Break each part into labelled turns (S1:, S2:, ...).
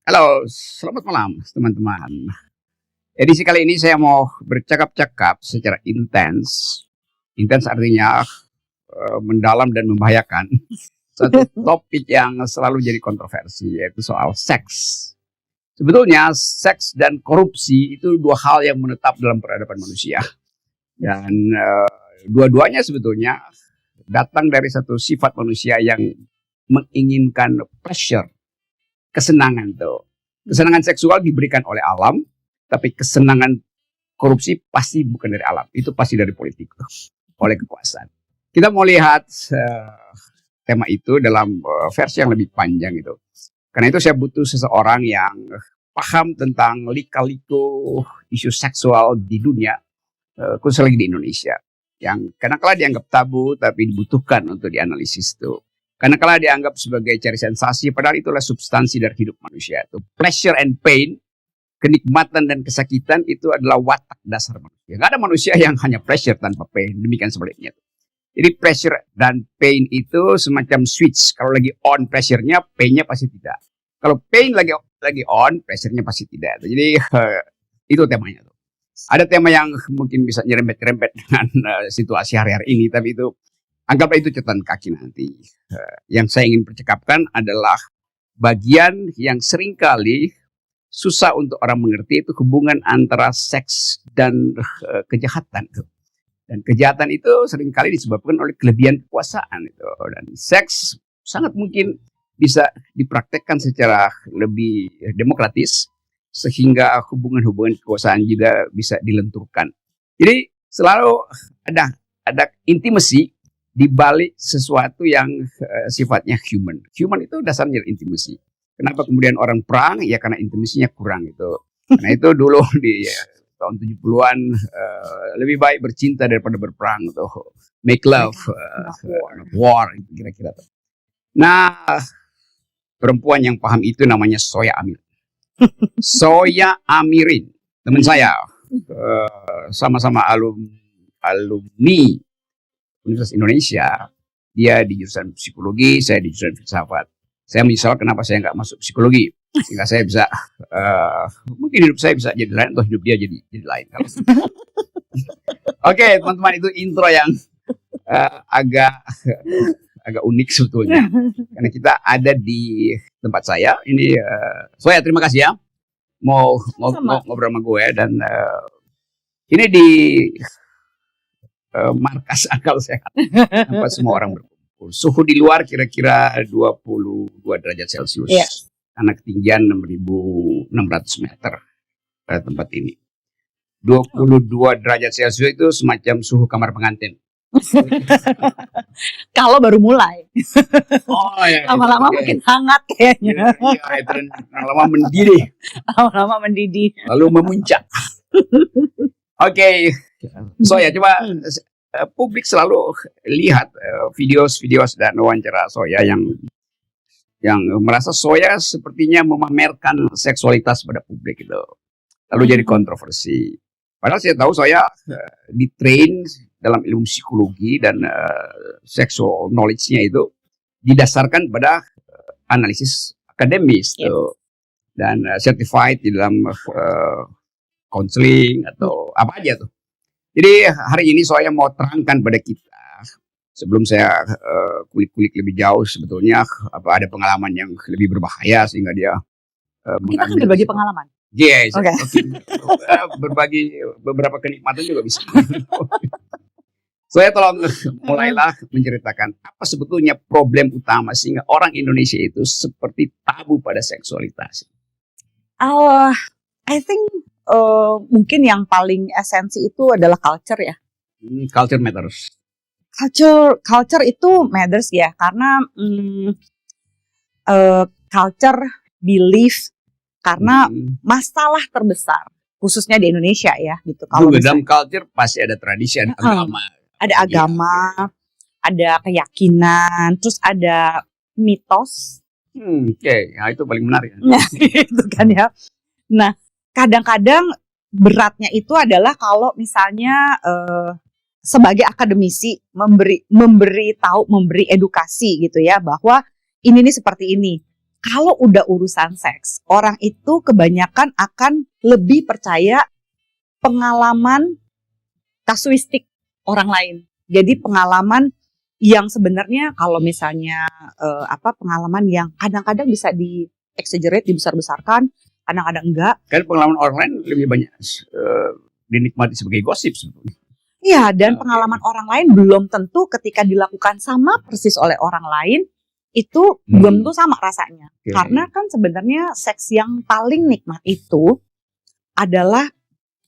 S1: Halo, selamat malam teman-teman. Edisi kali ini saya mau bercakap-cakap secara intens. Intens artinya mendalam dan membahayakan. Satu topik yang selalu jadi kontroversi, yaitu soal seks. Sebetulnya seks dan korupsi itu dua hal yang menetap dalam peradaban manusia. Dan dua-duanya sebetulnya datang dari satu sifat manusia yang menginginkan pleasure, kesenangan tuh. Kesenangan seksual diberikan oleh alam, tapi kesenangan korupsi pasti bukan dari alam, itu pasti dari politik, oleh kekuasaan. Kita mau lihat tema itu dalam versi yang lebih panjang itu. Karena itu saya butuh seseorang yang paham tentang lika-liku isu seksual di dunia, khususnya lagi di Indonesia, yang kadang-kala dianggap tabu tapi dibutuhkan untuk dianalisis tuh. Karena kalau dianggap sebagai cari sensasi, padahal itulah substansi dari hidup manusia. Itu pleasure and pain, kenikmatan dan kesakitan itu adalah watak dasar manusia. Gak ada manusia yang hanya pleasure tanpa pain, demikian sebaliknya. Jadi pleasure dan pain itu semacam switch. Kalau lagi on pleasure-nya, pain-nya pasti tidak. Kalau pain lagi on, pleasure-nya pasti tidak. Jadi itu temanya tuh. Ada tema yang mungkin bisa nyerempet-nyerempet dengan situasi hari-hari ini, tapi itu anggaplah itu catatan kaki nanti. Yang saya ingin percakapkan adalah bagian yang seringkali susah untuk orang mengerti, itu hubungan antara seks dan kejahatan. Dan kejahatan itu seringkali disebabkan oleh kelebihan kekuasaan. Dan seks sangat mungkin bisa dipraktekkan secara lebih demokratis, sehingga hubungan-hubungan kekuasaan juga bisa dilenturkan. Jadi selalu ada intimacy di balik sesuatu yang sifatnya human. Human itu dasarnya intimacy. Kenapa kemudian orang perang? Ya karena intimasinya kurang itu. Karena itu dulu di tahun 70-an lebih baik bercinta daripada berperang tuh. Make love, war kira-kira tuh. Nah, perempuan yang paham itu namanya Zoya Amirin. Zoya Amirin, teman saya, sama-sama alumni Universitas Indonesia. Dia di jurusan psikologi, saya di jurusan filsafat. Saya menyesal kenapa saya nggak masuk psikologi, sehingga saya bisa mungkin hidup saya bisa jadi lain atau hidup dia jadi lain. Oke, teman-teman, itu intro yang agak unik sebetulnya, karena kita ada di tempat saya ini. Saya terima kasih ya mau ngobrol sama gue, dan ini di markas akal sehat, tempat semua orang berkumpul. Suhu di luar kira-kira 22 derajat Celcius, karena ketinggian 6.600 meter pada tempat ini. 22 derajat Celcius itu semacam suhu kamar pengantin.
S2: Kalau baru mulai,
S1: Ya,
S2: lama-lama makin hangat kayaknya.
S1: Lama-lama mendidih.
S2: Lama-lama mendidih.
S1: Lalu memuncak. Oke. So ya, coba publik selalu lihat video dan wawancara Zoya yang merasa Zoya sepertinya memamerkan seksualitas pada publik itu. Lalu jadi kontroversi. Padahal saya tahu Zoya ditrain dalam ilmu psikologi, dan sexual knowledge-nya itu didasarkan pada analisis akademis tuh, dan certified di dalam counseling atau apa aja tuh. Jadi hari ini saya mau terangkan pada kita, sebelum saya kulik-kulik lebih jauh, sebetulnya apa ada pengalaman yang lebih berbahaya sehingga dia
S2: kita kan berbagi pengalaman.
S1: Yes, okay. Berbagi beberapa kenikmatan juga bisa. Saya tolong mulailah menceritakan apa sebetulnya problem utama sehingga orang Indonesia itu seperti tabu pada seksualitas.
S2: I think mungkin yang paling esensi itu adalah culture ya.
S1: Culture matters.
S2: Culture itu matters ya, karena culture, belief, karena masalah terbesar khususnya di Indonesia ya gitu.
S1: Kalau dalam culture pasti ada tradisi, ada agama.
S2: Ada agama, ada keyakinan, terus ada mitos.
S1: Oke, itu paling menarik.
S2: Itu kan ya. Nah, kadang-kadang beratnya itu adalah kalau misalnya sebagai akademisi memberi edukasi gitu ya, bahwa ini nih seperti ini. kalau udah urusan seks, orang itu kebanyakan akan lebih percaya pengalaman kasuistik orang lain. Jadi pengalaman yang sebenarnya kalau misalnya pengalaman yang kadang-kadang bisa di exaggerate, dibesar-besarkan, kadang-kadang enggak.
S1: Kan pengalaman orang lain lebih banyak dinikmati sebagai gosip sebetulnya.
S2: Iya, dan pengalaman orang lain belum tentu ketika dilakukan sama persis oleh orang lain itu belum tentu sama rasanya.
S1: Okay.
S2: Karena kan sebenarnya seks yang paling nikmat itu adalah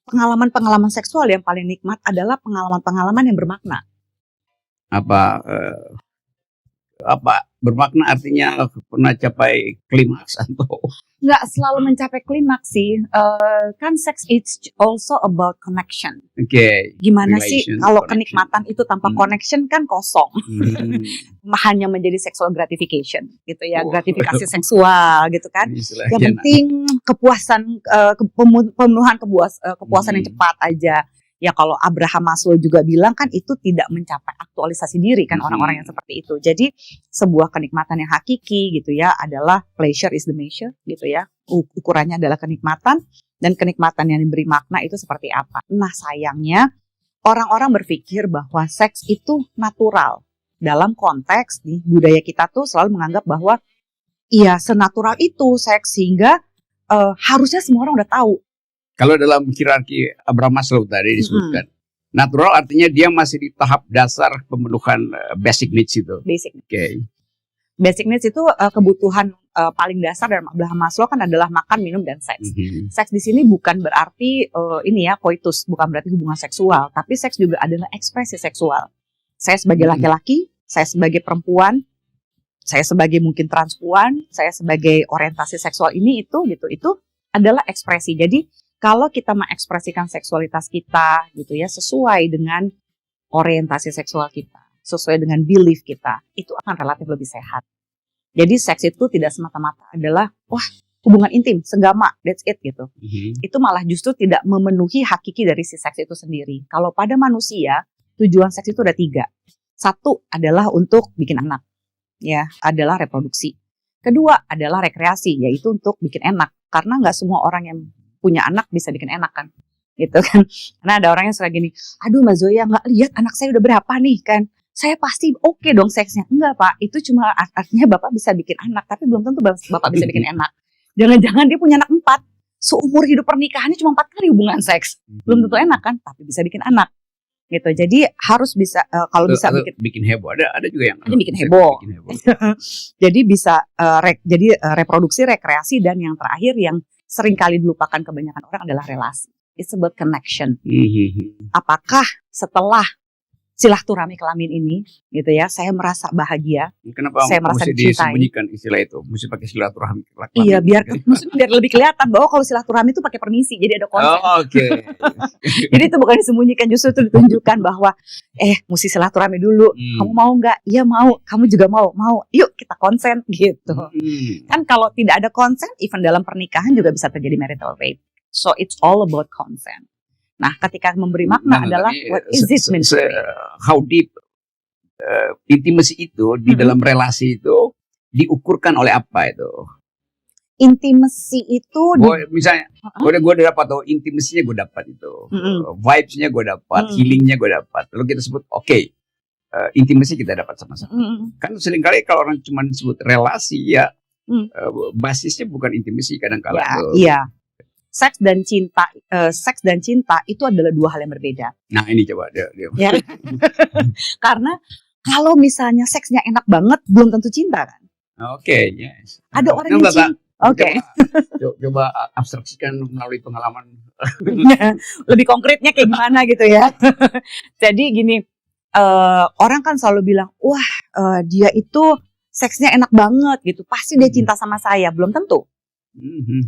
S2: pengalaman-pengalaman seksual yang paling nikmat adalah pengalaman-pengalaman yang bermakna.
S1: Apa bermakna artinya pernah capai klimaks atau
S2: nggak selalu mencapai klimaks sih. Kan seks it's also about connection.
S1: Oke.
S2: Gimana
S1: Relation,
S2: sih kalau
S1: connection.
S2: kenikmatan itu tanpa connection kan kosong. Hanya menjadi sexual gratification gitu ya, gratifikasi seksual gitu kan. Yang penting kepuasan pemenuhan kepuasan yang cepat aja. Ya kalau Abraham Maslow juga bilang kan itu tidak mencapai aktualisasi diri kan orang-orang yang seperti itu. Jadi sebuah kenikmatan yang hakiki gitu ya adalah pleasure is the measure gitu ya. Ukurannya adalah kenikmatan dan kenikmatan yang diberi makna itu seperti apa. Nah sayangnya orang-orang berpikir bahwa seks itu natural. Dalam konteks nih budaya kita tuh selalu menganggap bahwa iya senatural itu seks sehingga harusnya semua orang udah tahu.
S1: Kalau dalam hierarki Abraham Maslow tadi disebutkan, natural artinya dia masih di tahap dasar pemenuhan basic needs itu.
S2: Basic.
S1: Okay.
S2: Basic needs itu kebutuhan paling dasar dari Abraham Maslow kan adalah makan, minum, dan seks. Seks di sini bukan berarti koitus, bukan berarti hubungan seksual, tapi seks juga adalah ekspresi seksual. Saya sebagai laki-laki, saya sebagai perempuan, saya sebagai mungkin transpuan, saya sebagai orientasi seksual ini itu adalah ekspresi. Jadi kalau kita mengekspresikan seksualitas kita gitu ya sesuai dengan orientasi seksual kita, sesuai dengan belief kita, itu akan relatif lebih sehat. Jadi seks itu tidak semata-mata adalah hubungan intim, senggama, that's it gitu. Itu malah justru tidak memenuhi hakiki dari si seks itu sendiri. Kalau pada manusia, tujuan seks itu ada 3. 1 adalah untuk bikin anak, ya, adalah reproduksi. Kedua adalah rekreasi, yaitu untuk bikin enak. Karena nggak semua orang yang punya anak bisa bikin enak kan, gitu kan. Karena ada orang yang suka gini, aduh Mbak Zoya nggak lihat anak saya udah berapa nih kan, saya pasti oke dong seksnya. Enggak Pak, itu cuma artinya Bapak bisa bikin anak, tapi belum tentu Bapak bisa bikin enak. Jangan-jangan dia punya anak 4, seumur hidup pernikahannya cuma 4 kali hubungan seks, belum tentu enak kan, tapi bisa bikin anak. Gitu. Jadi harus bisa kalau bisa
S1: bikin heboh, ada juga yang
S2: bikin heboh. Jadi bisa reproduksi, rekreasi, dan yang terakhir yang sering kali dilupakan kebanyakan orang adalah relasi. It's about connection. Apakah setelah silaturahmi kelamin ini, gitu ya, saya merasa bahagia.
S1: Kenapa
S2: saya merasa
S1: mesti
S2: dicintai.
S1: disembunyikan istilah itu? Mesti pakai silaturahmi kelamin.
S2: Iya, biar lebih kelihatan bahwa kalau silaturahmi itu pakai permisi, jadi ada konsen.
S1: Oke.
S2: Jadi itu bukan disembunyikan, justru itu ditunjukkan bahwa mesti silaturahmi dulu. Kamu mau nggak? Iya mau. Kamu juga mau? Mau. Yuk kita konsen gitu. Kan kalau tidak ada konsen, even dalam pernikahan juga bisa terjadi marital rape. So it's all about consent. Nah, ketika memberi makna adalah what is it mean?
S1: How deep intimacy itu di dalam relasi itu diukurkan oleh apa itu?
S2: Intimacy itu
S1: misalnya gue udah dapat tuh intimasinya gue dapat itu, vibes-nya gue dapat, healing-nya gue dapat. Lalu kita sebut intimasi kita dapat sama-sama. Kan seringkali kalau orang cuma sebut relasi ya basisnya bukan intimasi kadang-kala.
S2: Iya. Seks dan cinta itu adalah 2 hal yang berbeda.
S1: Nah ini coba dia.
S2: Ya. Karena kalau misalnya seksnya enak banget belum tentu cinta kan.
S1: Oke, yes.
S2: Ada orang yang cinta. Oke.
S1: Coba abstraksikan melalui pengalaman.
S2: Lebih konkretnya kayak gimana gitu ya. Jadi gini, orang kan selalu bilang, wah dia itu seksnya enak banget gitu, pasti dia cinta sama saya. Belum tentu.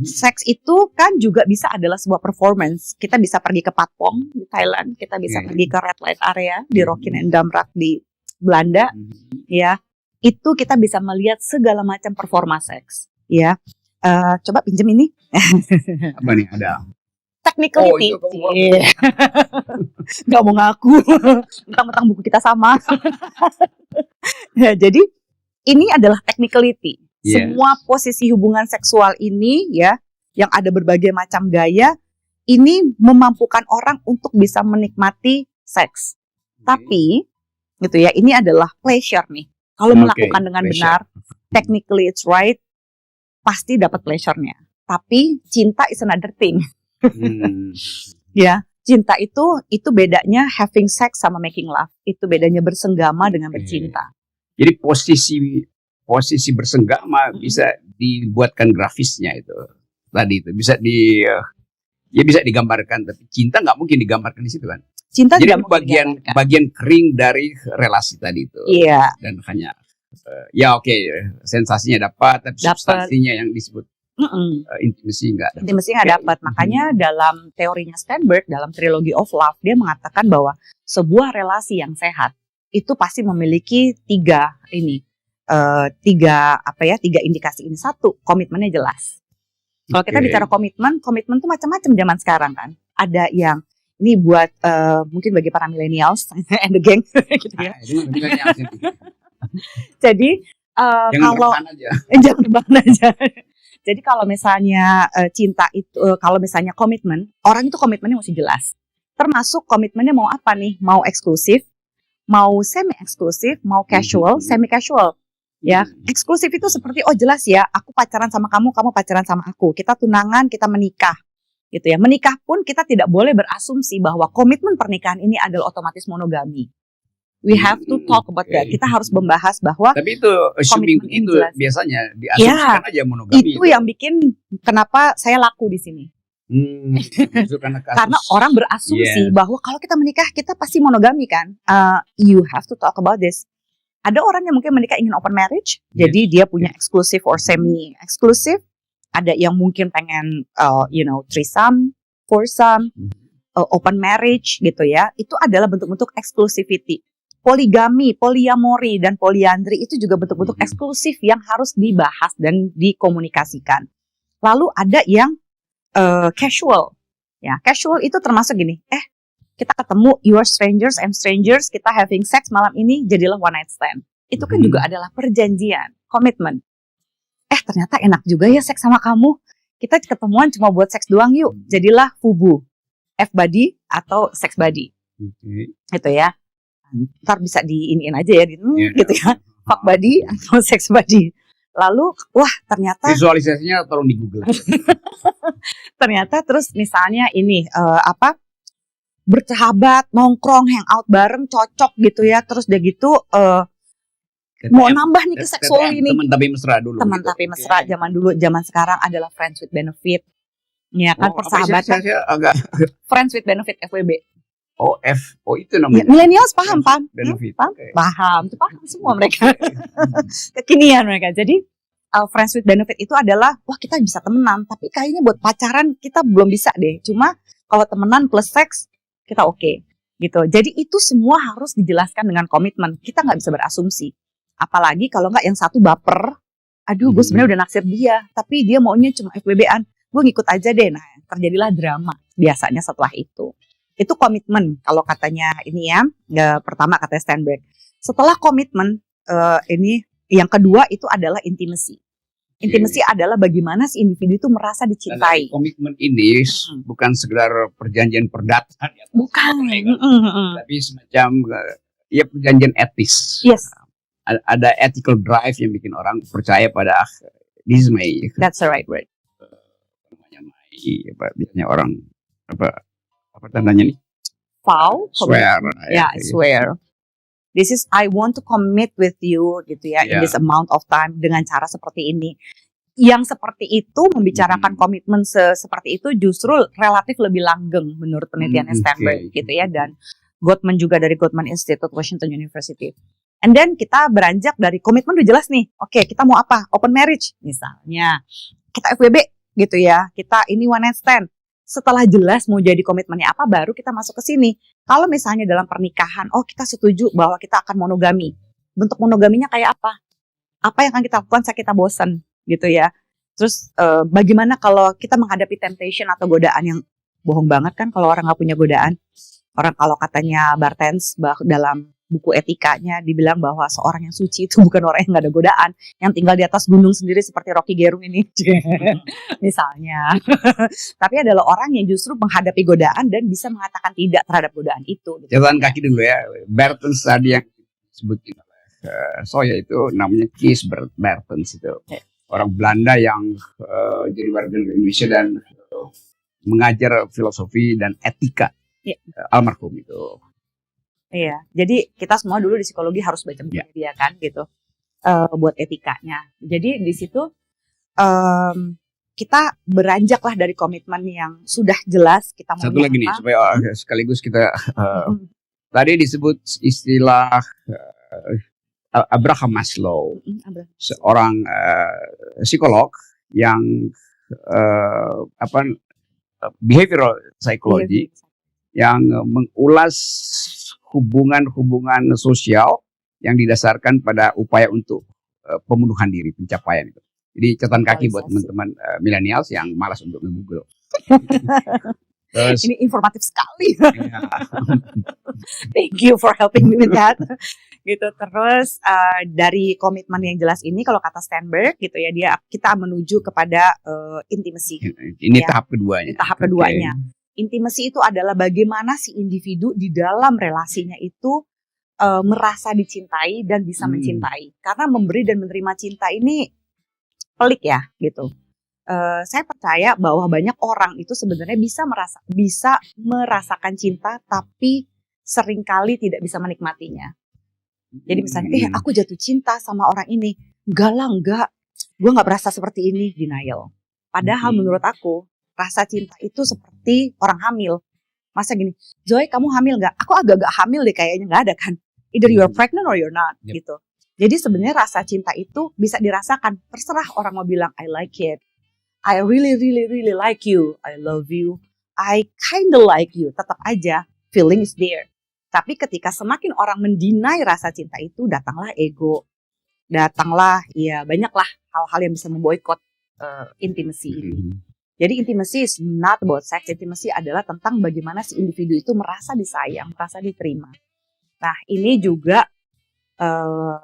S2: Seks itu kan juga bisa adalah sebuah performance. Kita bisa pergi ke Patpong di Thailand, kita bisa pergi ke Red Light Area di Rokin and Damrak di Belanda, ya. Itu kita bisa melihat segala macam performa seks, ya. Coba pinjem ini.
S1: Apa nih ada?
S2: Technicality. Gak mau ngaku. Mentang-mentang buku kita sama. Ya, jadi ini adalah technicality.
S1: Yes.
S2: Semua posisi hubungan seksual ini ya, yang ada berbagai macam gaya, ini memampukan orang untuk bisa menikmati seks. Tapi gitu ya, ini adalah pleasure nih. Kalau melakukan dengan benar, technically it's right, pasti dapat pleasure-nya. Tapi cinta is another thing. Ya, cinta itu bedanya having sex sama making love. Itu bedanya bersenggama dengan bercinta.
S1: Jadi posisi bersenggama bisa dibuatkan grafisnya itu. Tadi itu bisa bisa digambarkan, tapi cinta nggak mungkin digambarkan di situ kan.
S2: Cinta
S1: jadi bagian kering dari relasi tadi itu.
S2: Iya.
S1: Dan hanya sensasinya dapat, tapi substansinya yang disebut intimasi nggak dapat.
S2: Intimasi nggak dapat. Makanya dalam teorinya Sternberg, dalam Trilogy of Love, dia mengatakan bahwa sebuah relasi yang sehat itu pasti memiliki tiga indikasi ini. Satu, komitmennya jelas. Kalau kita bicara komitmen tuh macam-macam zaman sekarang kan. Ada yang ini buat mungkin bagi para millennials and the gang gitu ya. Jadi kalau jangan rebahan aja. Jadi kalau misalnya cinta itu, kalau misalnya komitmen, orang itu komitmennya mesti jelas. Termasuk komitmennya mau apa nih? Mau eksklusif, mau semi eksklusif, mau casual, semi casual. Ya, eksklusif itu seperti jelas ya, aku pacaran sama kamu, kamu pacaran sama aku. Kita tunangan, kita menikah. Gitu ya. Menikah pun kita tidak boleh berasumsi bahwa komitmen pernikahan ini adalah otomatis monogami. We have to talk about that. Kita harus membahas bahwa
S1: tapi itu assuming itu biasanya diasumsikan aja monogami.
S2: Itu yang bikin kenapa saya laku di sini. Karena orang berasumsi bahwa kalau kita menikah kita pasti monogami kan. You have to talk about this. Ada orang yang mungkin menikah ingin open marriage, jadi dia punya eksklusif or semi eksklusif. Ada yang mungkin pengen threesome, foursome, open marriage gitu ya. Itu adalah bentuk-bentuk exclusivity. Poligami, polyamori dan polyandry itu juga bentuk-bentuk eksklusif yang harus dibahas dan dikomunikasikan. Lalu ada yang casual. Ya, casual itu termasuk gini, kita ketemu, you are strangers, I'm strangers, kita having sex malam ini, jadilah one night stand. Itu kan juga adalah perjanjian, komitmen. Ternyata enak juga ya seks sama kamu. Kita ketemuan cuma buat seks doang yuk, jadilah FUBU, F-buddy atau sex buddy. Gitu ya. Ntar bisa diiniin aja ya, gitu ya. Fuck buddy atau sex buddy. Lalu, ternyata
S1: visualisasinya tolong di Google.
S2: Ternyata terus misalnya ini bersahabat, nongkrong, hangout bareng, cocok gitu ya. Terus udah gitu mau nambah nih ke seksual ini.
S1: Teman tapi mesra dulu.
S2: Teman tapi mesra zaman dulu, zaman sekarang adalah friends with benefit. Ya kan, persahabatan.
S1: Agak
S2: friends with benefit, FWB.
S1: Itu namanya.
S2: Millennials paham.
S1: Benefit.
S2: Paham semua mereka. Kekinian mereka. Jadi friends with benefit itu adalah kita bisa temenan, tapi kayaknya buat pacaran kita belum bisa deh. Cuma kalau temenan plus seks kita oke. Gitu. Jadi itu semua harus dijelaskan dengan komitmen. Kita nggak bisa berasumsi. Apalagi kalau nggak yang satu baper, gue sebenarnya udah naksir dia, tapi dia maunya cuma FWB-an, gue ngikut aja deh. Nah, terjadilah drama biasanya setelah itu. Itu komitmen kalau katanya ini ya, pertama katanya Sternberg. Setelah komitmen, ini yang kedua itu adalah intimacy. Intimacy adalah bagaimana si individu itu merasa dicintai.
S1: Komitmen ini bukan sekedar perjanjian perdata,
S2: bukan,
S1: tapi semacam perjanjian etis.
S2: Yes.
S1: Ada ethical drive yang bikin orang percaya pada this may.
S2: That's the right word.
S1: Biasanya orang apa tandanya nih?
S2: Vow,
S1: swear.
S2: Swear. This is I want to commit with you gitu ya, in this amount of time dengan cara seperti ini. Yang seperti itu membicarakan komitmen seperti itu justru relatif lebih langgeng menurut penelitiannya Sternberg gitu ya, dan Gottman juga dari Gottman Institute Washington University. And then kita beranjak dari komitmen udah jelas nih. Oke, kita mau apa? Open marriage misalnya. Kita FWB gitu ya. Kita ini one night stand. Setelah jelas mau jadi komitmennya apa, baru kita masuk ke sini. Kalau misalnya dalam pernikahan, kita setuju bahwa kita akan monogami. Bentuk monogaminya kayak apa? Apa yang akan kita lakukan saat kita bosan gitu ya. Terus bagaimana kalau kita menghadapi temptation atau godaan yang bohong banget kan kalau orang nggak punya godaan. Orang kalau katanya Bartens dalam buku etikanya dibilang bahwa seorang yang suci itu bukan orang yang nggak ada godaan, yang tinggal di atas gunung sendiri seperti Rocky Gerung ini, misalnya. Tapi adalah orang yang justru menghadapi godaan dan bisa mengatakan tidak terhadap godaan itu. Gitu.
S1: Catatan kaki dulu ya. Bertens tadi yang disebutin oleh Soya itu namanya Kees Bertens itu. Orang Belanda yang jadi warga negara Indonesia dan mengajar filosofi dan etika. Almarhum itu.
S2: Iya, jadi kita semua dulu di psikologi harus baca buku dia kan gitu, buat etikanya. Jadi di situ kita beranjaklah dari komitmen yang sudah jelas kita mau.
S1: Satu lagi nih supaya sekaligus kita tadi disebut istilah Abraham Maslow, seorang psikolog yang behavioral psychology yang mengulas hubungan-hubungan sosial yang didasarkan pada upaya untuk pemenuhan diri, pencapaian itu. Jadi catatan kaki buat teman-teman millennials yang malas untuk nge-google. Terus,
S2: ini informatif sekali. Thank you for helping me with that. Gitu. Terus dari komitmen yang jelas ini, kalau kata Sternberg gitu ya, kita menuju kepada intimacy.
S1: Ini ya, tahap keduanya.
S2: Ini tahap keduanya. Intimacy itu adalah bagaimana si individu di dalam relasinya itu merasa dicintai dan bisa mencintai. Karena memberi dan menerima cinta ini pelik ya gitu. Saya percaya bahwa banyak orang itu sebenarnya bisa merasakan cinta tapi seringkali tidak bisa menikmatinya. Jadi misalnya, aku jatuh cinta sama orang ini. Enggak. Gue gak berasa seperti ini, denial. Padahal menurut aku, rasa cinta itu seperti orang hamil. Masa gini, Joy kamu hamil gak? Aku agak-agak hamil deh kayaknya, gak ada kan. Either you're pregnant or you're not gitu. Jadi sebenarnya rasa cinta itu bisa dirasakan. Terserah orang mau bilang, I like it. I really, really, really like you. I love you. I kinda like you. Tetap aja, feeling is there. Tapi ketika semakin orang mendinai rasa cinta itu, datanglah ego. Datanglah, ya banyaklah hal-hal yang bisa memboikot intimacy ini. Jadi intimacy is not about sex. Intimacy adalah tentang bagaimana si individu itu merasa disayang, merasa diterima. Nah ini juga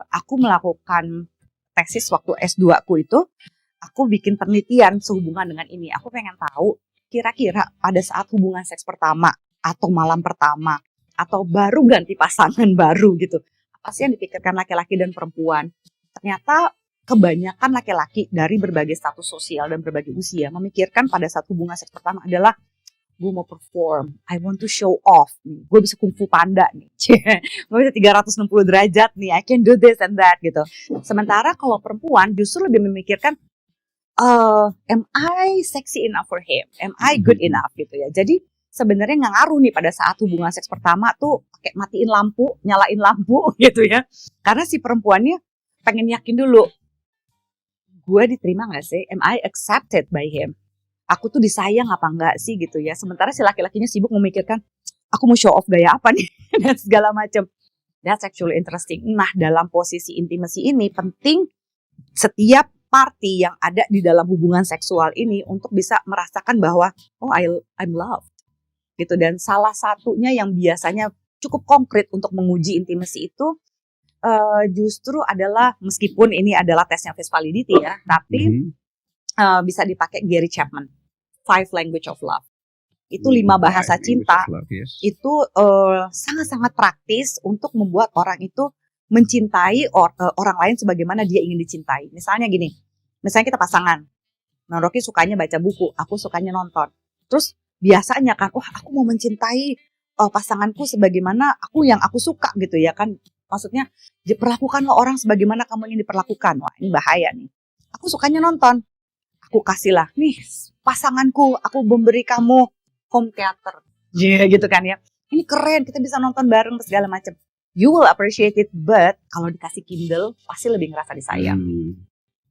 S2: aku melakukan tesis waktu S2 aku itu, aku bikin penelitian sehubungan dengan ini. Aku pengen tahu kira-kira pada saat hubungan seks pertama atau malam pertama atau baru ganti pasangan baru gitu, apa sih yang dipikirkan laki-laki dan perempuan? Ternyata kebanyakan laki-laki dari berbagai status sosial dan berbagai usia memikirkan pada saat hubungan seks pertama adalah gue mau perform, I want to show off nih, gue bisa kungfu panda nih, gue bisa 360 derajat nih, I can do this and that gitu. Sementara kalau perempuan justru lebih memikirkan, am I sexy enough for him, am I good enough gitu ya. Jadi sebenarnya nggak ngaruh nih pada saat hubungan seks pertama tuh kayak matiin lampu, nyalain lampu gitu ya. Karena si perempuannya pengen yakin dulu, gue diterima gak sih? Am I accepted by him? Aku tuh disayang apa enggak sih gitu ya. Sementara si laki-lakinya sibuk memikirkan, aku mau show off gaya apa nih? Dan segala macam. That's actually interesting. Nah dalam posisi intimacy ini penting setiap party yang ada di dalam hubungan seksual ini untuk bisa merasakan bahwa, oh I'm loved. Gitu. Dan salah satunya yang biasanya cukup konkret untuk menguji intimacy itu, justru adalah, meskipun ini adalah tesnya face validity ya, tapi bisa dipakai Gary Chapman, 5 Language of Love. Itu 5 bahasa cinta. Itu sangat-sangat praktis untuk membuat orang itu mencintai orang lain sebagaimana dia ingin dicintai. Misalnya gini, misalnya kita pasangan. Nah, Rocky sukanya baca buku, aku sukanya nonton. Terus biasanya kan, aku mau mencintai pasanganku sebagaimana yang aku suka gitu ya kan. Maksudnya, perlakukanlah orang sebagaimana kamu ingin diperlakukan. Wah, ini bahaya nih. Aku sukanya nonton. Aku kasihlah, nih pasanganku, aku memberi kamu home theater. Gitu kan ya. Ini keren, kita bisa nonton bareng segala macam. You will appreciate it, but kalau dikasih Kindle, pasti lebih ngerasa disayang.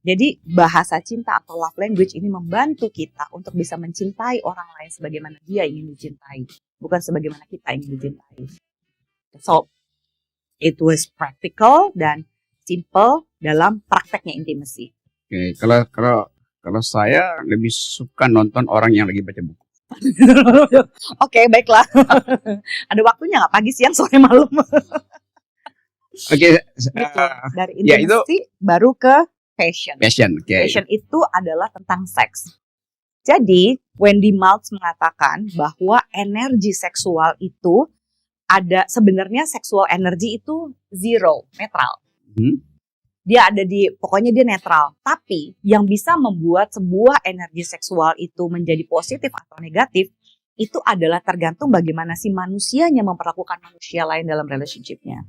S2: Jadi, bahasa cinta atau love language ini membantu kita untuk bisa mencintai orang lain sebagaimana dia ingin dicintai. Bukan sebagaimana kita ingin dicintai. So, it was practical dan simple dalam prakteknya intimacy.
S1: Oke, kalau saya lebih suka nonton orang yang lagi baca buku.
S2: Oke, baiklah. Ada waktunya nggak? Pagi, siang, sore, malam?
S1: Oke,
S2: Gitu. Dari
S1: ya itu
S2: intimacy baru ke passion.
S1: passion. Oke.
S2: Passion itu adalah tentang seks. Jadi, Wendy Maltz mengatakan bahwa energi seksual itu ada, sebenarnya seksual energi itu zero, netral. Dia ada di, pokoknya dia netral. Tapi yang bisa membuat sebuah energi seksual itu menjadi positif atau negatif, itu adalah tergantung bagaimana si manusianya memperlakukan manusia lain dalam relationship-nya.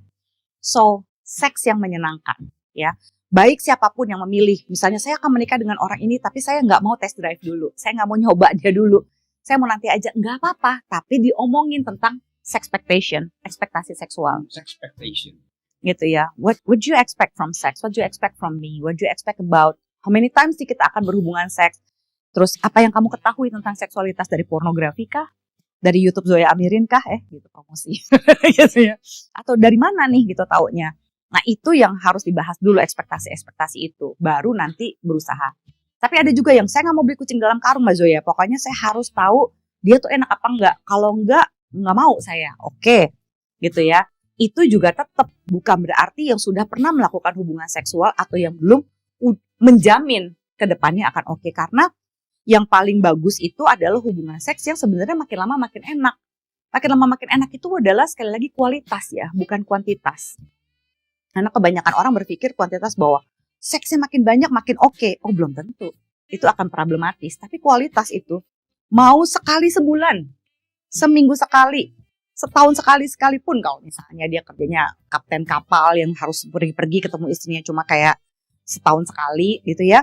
S2: So, seks yang menyenangkan, ya. Baik siapapun yang memilih, misalnya saya akan menikah dengan orang ini, tapi saya nggak mau test drive dulu, saya nggak mau nyoba dia dulu, saya mau nanti aja, nggak apa-apa, tapi diomongin tentang sexpectation, ekspektasi seksual.
S1: Expectation.
S2: Gitu ya. What would you expect from sex? What do you expect from me? What do you expect about how many times sih kita akan berhubungan seks? Terus apa yang kamu ketahui tentang seksualitas dari pornografi kah? Dari YouTube Zoya Amirin kah? Gitu promosi. Gitu ya. Atau dari mana nih gitu taunya? Nah itu yang harus dibahas dulu ekspektasi-ekspektasi itu. Baru nanti berusaha. Tapi ada juga yang saya nggak mau beli kucing dalam karung Mbak Zoya. Pokoknya saya harus tahu dia tuh enak apa enggak. Kalau enggak, nggak mau saya. Oke. Gitu ya. Itu juga tetap bukan berarti yang sudah pernah melakukan hubungan seksual atau yang belum menjamin ke depannya akan oke. Karena yang paling bagus itu adalah hubungan seks yang sebenarnya makin lama makin enak. Makin lama makin enak itu adalah sekali lagi kualitas ya, bukan kuantitas. Karena kebanyakan orang berpikir kuantitas bahwa seksnya makin banyak makin oke. Oh belum tentu. Itu akan problematis. Tapi kualitas itu mau sekali sebulan, seminggu sekali, setahun sekali sekalipun. Kalau misalnya dia kerjanya kapten kapal yang harus pergi-pergi ketemu istrinya cuma kayak setahun sekali gitu ya.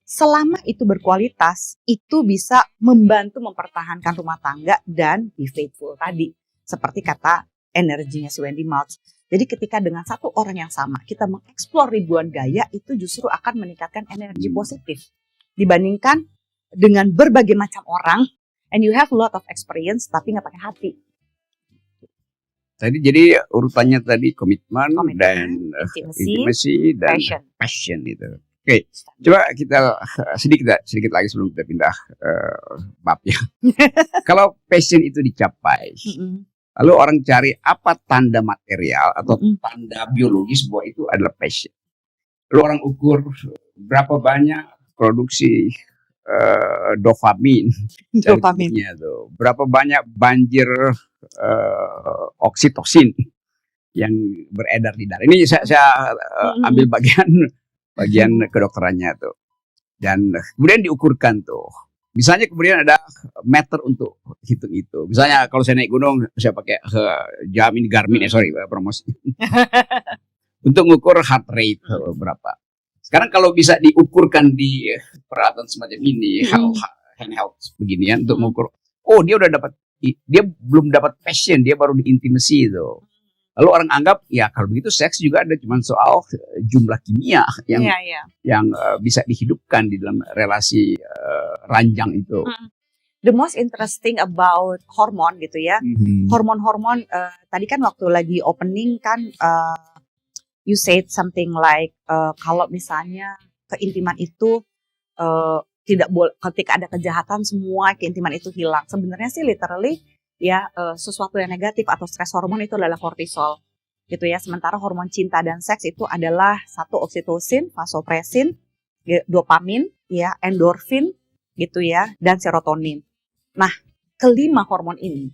S2: Selama itu berkualitas, itu bisa membantu mempertahankan rumah tangga dan be faithful tadi. Seperti kata energinya si Wendy Maltz. Jadi ketika dengan satu orang yang sama, kita mengeksplor ribuan gaya, itu justru akan meningkatkan energi positif. Dibandingkan dengan berbagai macam orang, and you have a lot of experience, tapi nggak pakai hati.
S1: Tadi jadi urutannya tadi komitmen dan intimacy dan passion itu. Oke, coba kita sedikit lagi sebelum kita pindah bab ya. Kalau passion itu dicapai, lalu orang cari apa tanda material atau tanda biologis bahwa itu adalah passion. Lalu orang ukur berapa banyak produksi dopamin, tuh, berapa banyak banjir oksitosin yang beredar di darah. Ini saya ambil bagian kedokterannya tuh. Dan kemudian diukurkan tuh. Misalnya kemudian ada meter untuk hitung itu. Misalnya kalau saya naik gunung, saya pakai jam ini Garmin, promosi. Untuk mengukur heart rate berapa. Sekarang kalau bisa diukurkan di peralatan semacam ini, handheld beginian untuk mengukur. Oh dia udah dapat, dia belum dapat passion, dia baru di intimacy itu. Lalu orang anggap ya kalau begitu seks juga ada cuma soal jumlah kimia yang bisa dihidupkan di dalam relasi ranjang itu.
S2: The most interesting about hormon gitu ya, hormon-hormon tadi kan waktu lagi opening kan you said something like kalau misalnya keintiman itu tidak boleh, ketika ada kejahatan semua keintiman itu hilang. Sebenarnya sih literally ya sesuatu yang negatif atau stres hormon itu adalah kortisol gitu ya. Sementara hormon cinta dan seks itu adalah satu oksitosin, vasopresin, dopamin, ya, endorfin gitu ya, dan serotonin. Nah, kelima hormon ini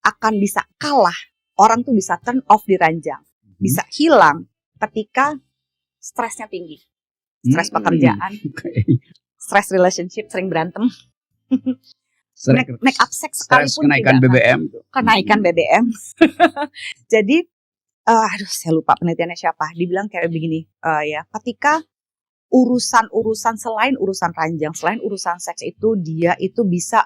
S2: akan bisa kalah, orang tuh bisa turn off di ranjang, bisa hilang ketika stresnya tinggi, stres pekerjaan, stres relationship, sering berantem. Make up sex sekalipun
S1: kenaikan BBM.
S2: Kenaikan BBM. Jadi, saya lupa penelitiannya siapa. Dibilang kayak begini, ya, ketika urusan-urusan selain urusan ranjang, selain urusan seks itu dia itu bisa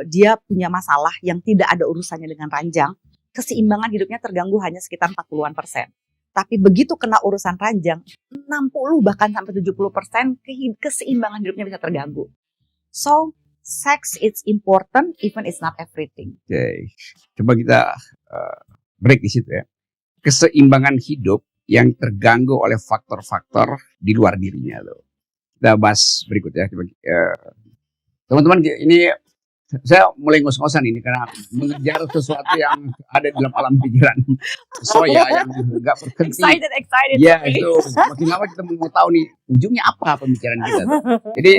S2: dia punya masalah yang tidak ada urusannya dengan ranjang, keseimbangan hidupnya terganggu hanya sekitar 40-an%. Tapi begitu kena urusan ranjang, 60 bahkan sampai 70% keseimbangan hidupnya bisa terganggu. So, sex it's important even it's not everything.
S1: Oke. Coba kita break di situ ya. Keseimbangan hidup yang terganggu oleh faktor-faktor di luar dirinya loh. Kita bahas berikut ya. Teman-teman ini saya mulai ngos-ngosan ini karena mengejar sesuatu yang ada dalam alam pikiran Soya yang nggak berhenti.
S2: Excited.
S1: Ya
S2: sorry.
S1: itu makin lama kita mau tahu nih ujungnya apa pemikiran kita tuh. Jadi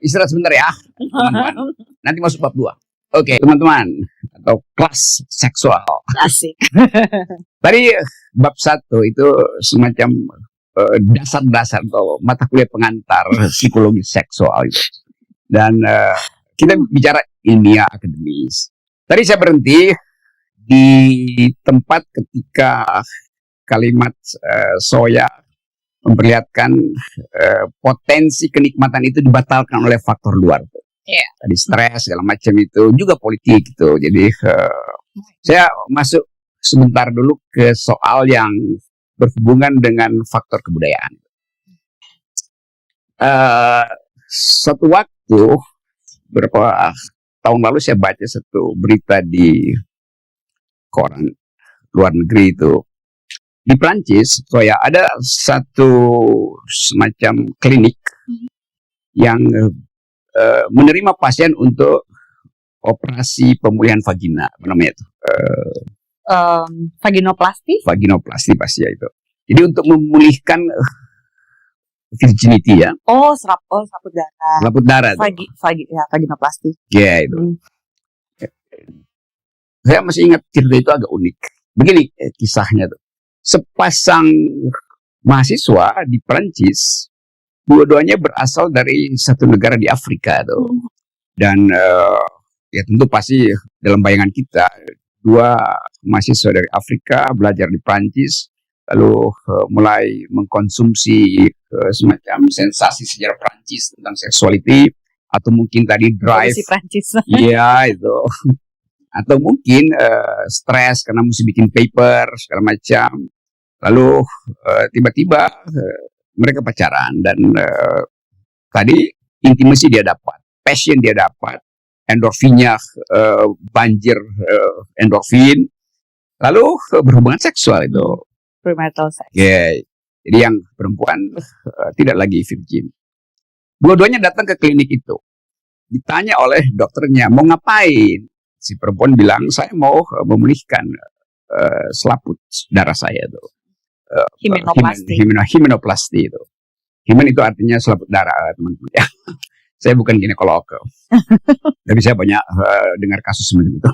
S1: istirahat sebentar ya teman-teman. Nanti masuk bab 2. Oke teman-teman, atau kelas seksual.
S2: Asik.
S1: Tadi bab 1 itu semacam dasar-dasar atau mata kuliah pengantar psikologi seksual itu. Dan kita bicara ilmiah akademis. Tadi saya berhenti di tempat ketika kalimat Soya memperlihatkan potensi kenikmatan itu dibatalkan oleh faktor luar.
S2: Yeah.
S1: Tadi stres segala macam itu juga politik gitu. Jadi saya masuk sebentar dulu ke soal yang berhubungan dengan faktor kebudayaan. Suatu waktu beberapa tahun lalu saya baca satu berita di koran luar negeri itu di Prancis, Soya, ada satu semacam klinik yang menerima pasien untuk operasi pemulihan vagina, apa namanya itu?
S2: Vaginoplasti?
S1: Vaginoplasti pasti ya itu. Jadi untuk memulihkan virginity ya.
S2: Oh, selaput darah.
S1: Selaput darah.
S2: Vaginoplasti.
S1: Ya itu. Saya masih ingat cerita itu agak unik. Begini kisahnya tuh. Sepasang mahasiswa di Prancis, dua-duanya berasal dari satu negara di Afrika tuh. Dan ya tentu pasti dalam bayangan kita, dua mahasiswa dari Afrika belajar di Prancis, lalu mulai mengkonsumsi semacam sensasi sejarah Prancis tentang sexuality, atau mungkin tadi drive, iya itu, atau mungkin stres karena mesti bikin paper segala macam, lalu tiba-tiba mereka pacaran dan tadi intimasi dia dapat, passion dia dapat, endorfinnya banjir endorfin, lalu berhubungan seksual itu.
S2: Premarital sex.
S1: Yeah. Jadi yang perempuan tidak lagi virgin. Dua-duanya datang ke klinik itu. Ditanya oleh dokternya, mau ngapain? Si perempuan bilang, saya mau memulihkan selaput darah saya itu. Himenoplasti itu. Himen itu artinya selaput darah, teman-teman. Ya. Saya bukan ginekolog. Tapi saya banyak dengar kasus seperti itu.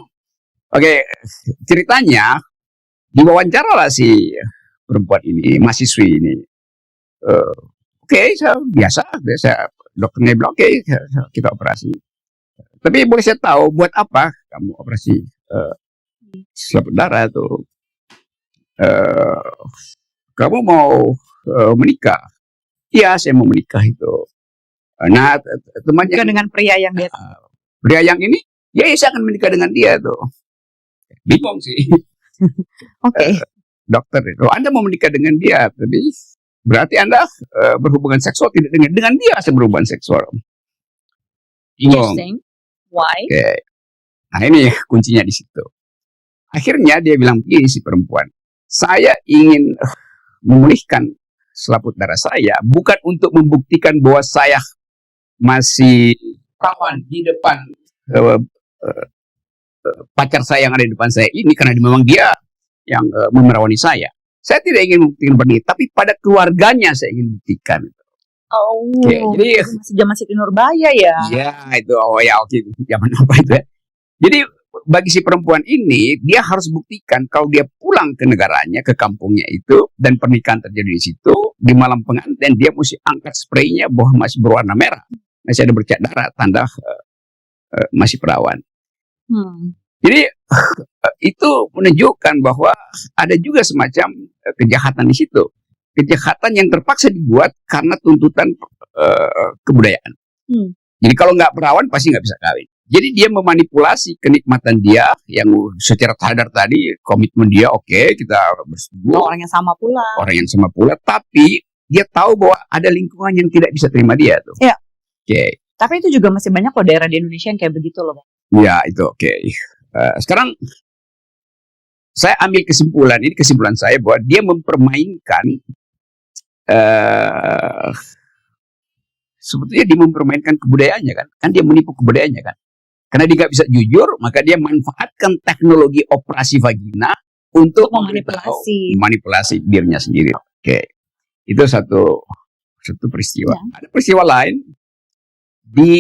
S1: Oke, ceritanya diwawancara lah si perempuan ini, mahasiswi ini. Oke, saya biasa, dokternya bilang oke, kita operasi. Tapi boleh saya tahu buat apa kamu operasi selaput darah itu? Kamu mau menikah? Iya, saya mau menikah itu. Nah, temannya
S2: dengan pria yang dia
S1: pria yang ini, ya saya akan menikah dengan dia tuh. Bingung sih.
S2: Oke.
S1: Dokter itu, Anda mau menikah dengan dia, tapi berarti Anda berhubungan seksual tidak dengan dia, saya berhubungan seksual.
S2: Interesting. Why?
S1: Okay. Nah ini kuncinya di situ. Akhirnya dia bilang begini si perempuan, saya ingin memulihkan selaput darah saya bukan untuk membuktikan bahwa saya masih perawan di depan pacar saya yang ada di depan saya ini, karena memang dia yang memerawani saya. Saya tidak ingin membuktikan berdiri, tapi pada keluarganya saya ingin buktikan.
S2: Oh,
S1: okay, jadi
S2: masih zaman Siti Nurbaya ya?
S1: Ya itu, zaman apa itu ya? Jadi bagi si perempuan ini, dia harus buktikan kalau dia pulang ke negaranya, ke kampungnya itu, dan pernikahan terjadi di situ, di malam pengantin dia mesti angkat spraynya bahwa masih berwarna merah, masih ada bercak darah, tanda masih perawan. Jadi itu menunjukkan bahwa ada juga semacam kejahatan di situ. Kejahatan yang terpaksa dibuat karena tuntutan kebudayaan. Jadi kalau nggak perawan pasti nggak bisa kawin. Jadi dia memanipulasi kenikmatan dia yang secara sadar tadi, komitmen dia oke, kita bersetuju.
S2: Orang yang sama pula.
S1: Orang yang sama pula, tapi dia tahu bahwa ada lingkungan yang tidak bisa terima dia tuh.
S2: Iya.
S1: Oke.
S2: Tapi itu juga masih banyak loh daerah di Indonesia yang kayak begitu loh, Bang.
S1: Ya itu oke. Sekarang saya ambil kesimpulan, ini kesimpulan saya bahwa dia mempermainkan sebetulnya dia mempermainkan kebudayaannya kan dia menipu kebudayaannya kan. Karena dia nggak bisa jujur, maka dia manfaatkan teknologi operasi vagina untuk manipulasi dirinya sendiri. Oke, itu satu peristiwa. Ya. Ada peristiwa lain di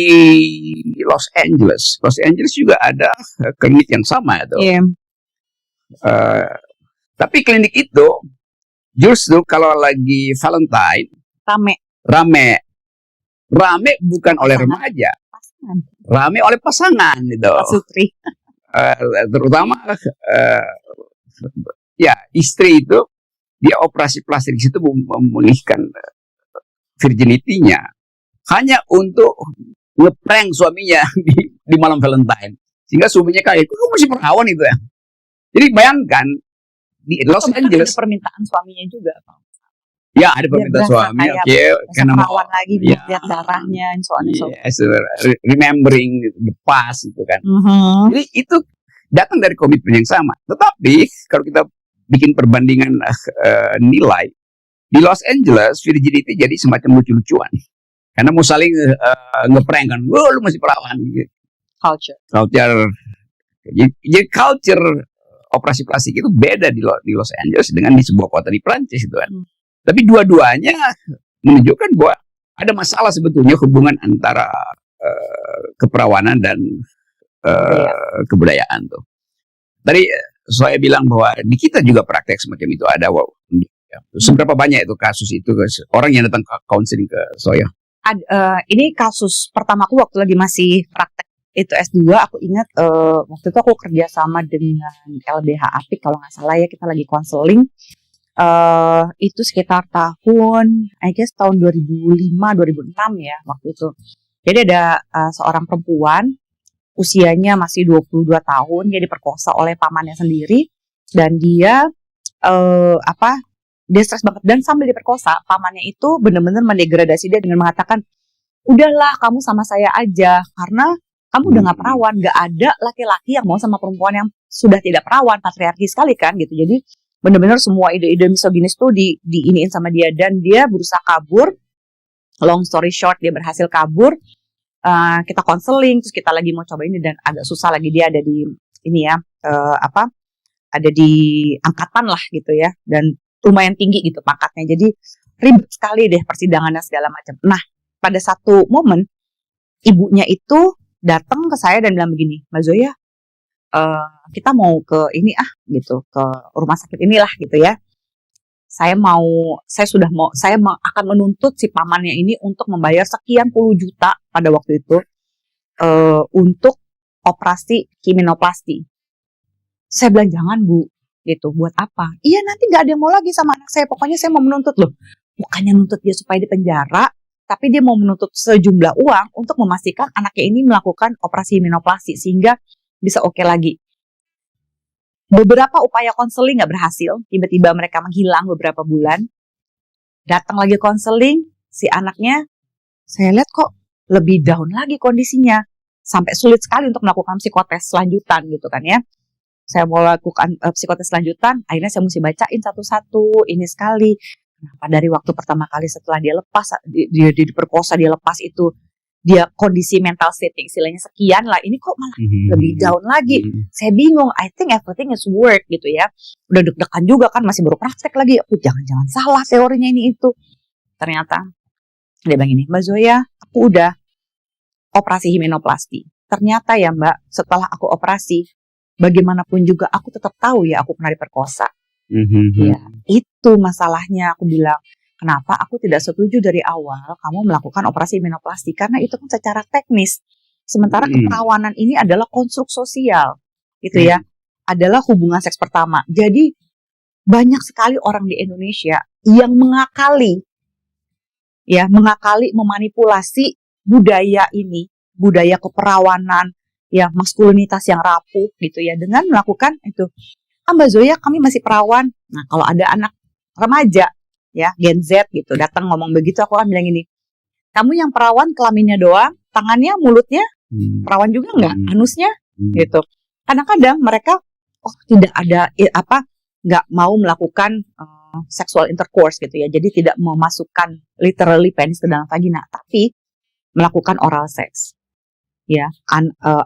S1: Los Angeles. Los Angeles juga ada klinik yang sama itu. Yeah. Tapi klinik itu justru kalau lagi Valentine rame bukan oleh remaja, rame oleh pasangan itu. Terutama ya istri itu dia operasi plastik itu memulihkan virginity-nya hanya untuk ngeprank suaminya di malam Valentine, sehingga suaminya kayak itu masih perawan itu ya. Jadi bayangkan di Los Angeles
S2: ada permintaan suaminya juga.
S1: Ya, ada permintaan suami,
S2: karena perawan lagi lihat darahnya,
S1: remembering the past itu kan. Jadi itu datang dari komitmen yang sama. Tetapi kalau kita bikin perbandingan nilai di Los Angeles, virginity jadi semacam lucu-lucuan. Karena mau saling ngeprank kan, lu masih perawan. Gitu. Culture. Jadi culture operasi plastik itu beda di Los Angeles dengan di sebuah kota di Prancis itu kan. Tapi dua-duanya menunjukkan bahwa ada masalah sebetulnya hubungan antara keperawanan dan kebudayaan tuh. Tadi saya bilang bahwa di kita juga praktek semacam itu ada. Seberapa banyak itu kasus itu orang yang datang ke counseling ke saya?
S2: Ini kasus pertamaku waktu lagi masih praktek itu S2, aku ingat waktu itu aku kerja sama dengan LBH Apik kalau nggak salah ya, kita lagi konseling itu sekitar tahun tahun 2005-2006 ya waktu itu. Jadi ada seorang perempuan usianya masih 22 tahun, dia diperkosa oleh pamannya sendiri dan dia dia stres banget, dan sambil diperkosa pamannya itu benar-benar mendegradasi dia dengan mengatakan, udahlah kamu sama saya aja karena kamu udah nggak perawan, nggak ada laki-laki yang mau sama perempuan yang sudah tidak perawan, patriarki sekali kan gitu. Jadi benar-benar semua ide-ide misoginis tuh diiniin sama dia, dan dia berusaha kabur. Long story short, dia berhasil kabur. Kita konseling, terus kita lagi mau coba ini dan agak susah lagi, dia ada di ini ya ada di angkatan lah gitu ya, dan lumayan tinggi gitu pangkatnya, jadi ribet sekali deh persidangannya segala macam. Nah, pada satu momen ibunya itu datang ke saya dan bilang begini, Mbak Zoya, kita mau ke ini gitu, ke rumah sakit inilah gitu ya. Saya akan menuntut si pamannya ini untuk membayar sekian puluh juta pada waktu itu untuk operasi kiminoplasti. Saya bilang jangan Bu, gitu, buat apa? Iya nanti nggak ada yang mau lagi sama anak saya, pokoknya saya mau menuntut loh. Bukannya nuntut dia supaya dipenjara, tapi dia mau menuntut sejumlah uang untuk memastikan anaknya ini melakukan operasi kiminoplasti sehingga bisa oke lagi. Beberapa upaya konseling nggak berhasil, tiba-tiba mereka menghilang beberapa bulan. Datang lagi konseling, si anaknya saya lihat kok lebih down lagi kondisinya, sampai sulit sekali untuk melakukan psikotes selanjutan gitu kan ya. Saya mau lakukan psikotes lanjutan, akhirnya saya mesti bacain satu-satu, ini sekali. Kenapa dari waktu pertama kali setelah dia lepas, dia diperkosa, dia lepas itu, dia kondisi mental state istilahnya sekian lah, ini kok malah lebih down lagi. Saya bingung, I think everything is work gitu ya. Udah deg-degan juga kan, masih baru praktek lagi, jangan-jangan salah teorinya ini itu. Ternyata, dia bilang ini, Mbak Zoya, aku udah operasi himenoplasti. Ternyata ya Mbak, setelah aku operasi, bagaimanapun juga aku tetap tahu ya aku pernah diperkosa. Ya, itu masalahnya. Aku bilang, kenapa aku tidak setuju dari awal kamu melakukan operasi himenoplasti, karena itu kan secara teknis. Sementara keperawanan ini adalah konstruk sosial, gitu ya, adalah hubungan seks pertama. Jadi banyak sekali orang di Indonesia yang mengakali, memanipulasi budaya ini, budaya keperawanan, ya maskulinitas yang rapuh gitu ya, dengan melakukan itu. Mbak Zoya, kami masih perawan. Nah, kalau ada anak remaja ya, Gen Z gitu datang ngomong begitu, aku akan bilang ini, kamu yang perawan kelaminnya doang, tangannya, mulutnya perawan juga enggak, anusnya gitu. Kadang-kadang mereka tidak ada nggak mau melakukan sexual intercourse gitu ya, jadi tidak memasukkan literally penis ke dalam vagina, tapi melakukan oral sex. ya,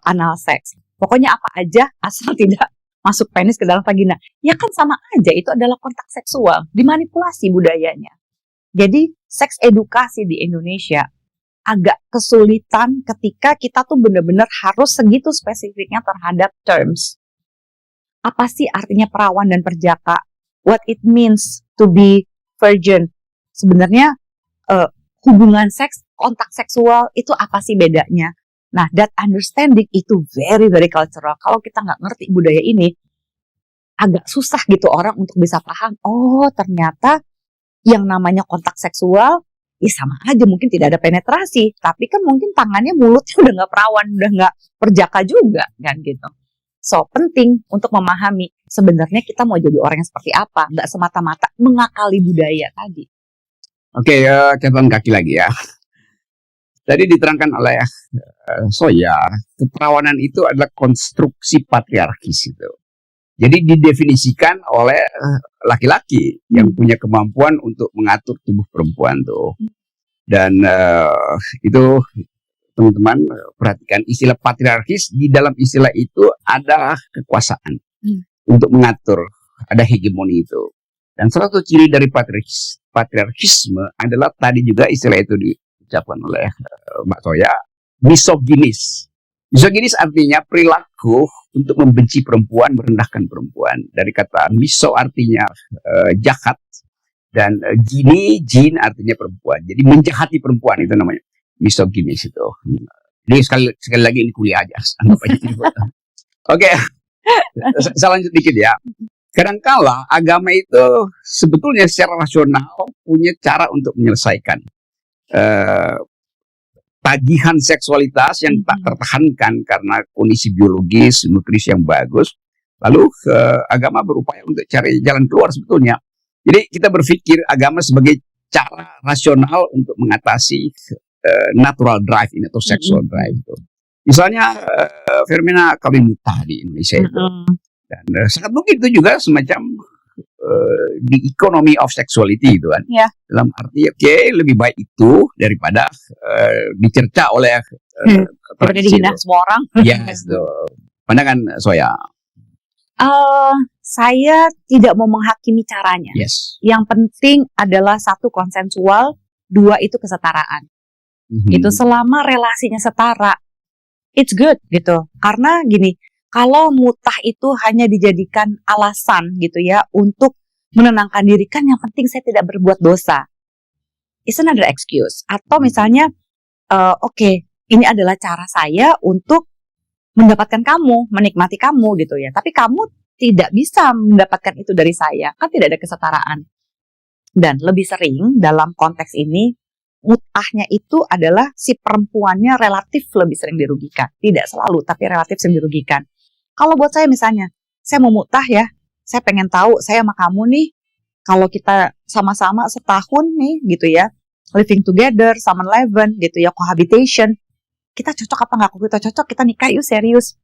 S2: anal seks. Pokoknya apa aja asal tidak masuk penis ke dalam vagina. Ya kan sama aja, itu adalah kontak seksual, dimanipulasi budayanya. Jadi seks edukasi di Indonesia agak kesulitan ketika kita tuh benar-benar harus segitu spesifiknya terhadap terms. Apa sih artinya perawan dan perjaka? What it means to be virgin? Sebenarnya hubungan seks, kontak seksual itu apa sih bedanya? Nah, that understanding itu very, very cultural. Kalau kita nggak ngerti budaya ini, agak susah gitu orang untuk bisa paham. Oh, ternyata yang namanya kontak seksual, ya sama aja. Mungkin tidak ada penetrasi. Tapi kan mungkin tangannya, mulutnya udah nggak perawan, udah nggak perjaka juga, kan gitu. So, penting untuk memahami sebenarnya kita mau jadi orang yang seperti apa. Nggak semata-mata mengakali budaya tadi.
S1: Oke, catatan kaki lagi ya. Tadi diterangkan oleh Soya, keperawanan itu adalah konstruksi patriarkis itu. Jadi didefinisikan oleh laki-laki yang punya kemampuan untuk mengatur tubuh perempuan tuh. Dan itu teman-teman perhatikan istilah patriarkis, di dalam istilah itu ada kekuasaan untuk mengatur, ada hegemoni itu. Dan salah satu ciri dari patriarkisme adalah tadi juga istilah itu diucapkan oleh Mbak Soya, misoginis. Misoginis artinya perilaku untuk membenci perempuan, merendahkan perempuan. Dari kata miso artinya jahat, dan jin artinya perempuan. Jadi menjahati perempuan itu namanya misoginis itu. Jadi sekali lagi ini kuliah aja, anggap aja ini. Oke, saya lanjut dikit ya. Kadangkala agama itu sebetulnya secara rasional punya cara untuk menyelesaikan tagihan seksualitas yang tak tertahankan karena kondisi biologis, nutrisi yang bagus. Lalu agama berupaya untuk cari jalan keluar sebetulnya. Jadi kita berpikir agama sebagai cara rasional untuk mengatasi natural drive ini atau sexual drive itu. Misalnya fenomena kawin muta di Indonesia itu. Dan sangat mungkin itu juga semacam di economy of sexuality itu kan.
S2: Ya.
S1: Dalam arti lebih baik itu daripada dicerca oleh
S2: seperti dihina semua orang.
S1: Yes, itu. Pandangan Soya.
S2: Saya tidak mau menghakimi caranya.
S1: Yes.
S2: Yang penting adalah satu konsensual, dua itu kesetaraan. Itu selama relasinya setara, it's good gitu. Karena gini, kalau mutah itu hanya dijadikan alasan gitu ya untuk menenangkan diri, kan yang penting saya tidak berbuat dosa. It's another excuse. Atau misalnya, oke, ini adalah cara saya untuk mendapatkan kamu, menikmati kamu gitu ya. Tapi kamu tidak bisa mendapatkan itu dari saya, kan tidak ada kesetaraan. Dan lebih sering dalam konteks ini, mutahnya itu adalah si perempuannya relatif lebih sering dirugikan. Tidak selalu, tapi relatif sering dirugikan. Kalau buat saya misalnya, saya mau mutah ya, saya pengen tahu saya sama kamu nih, kalau kita sama-sama setahun nih gitu ya, living together, sama 11 gitu ya, cohabitation, kita cocok apa nggak? Kalau kita cocok, kita nikah yuk serius.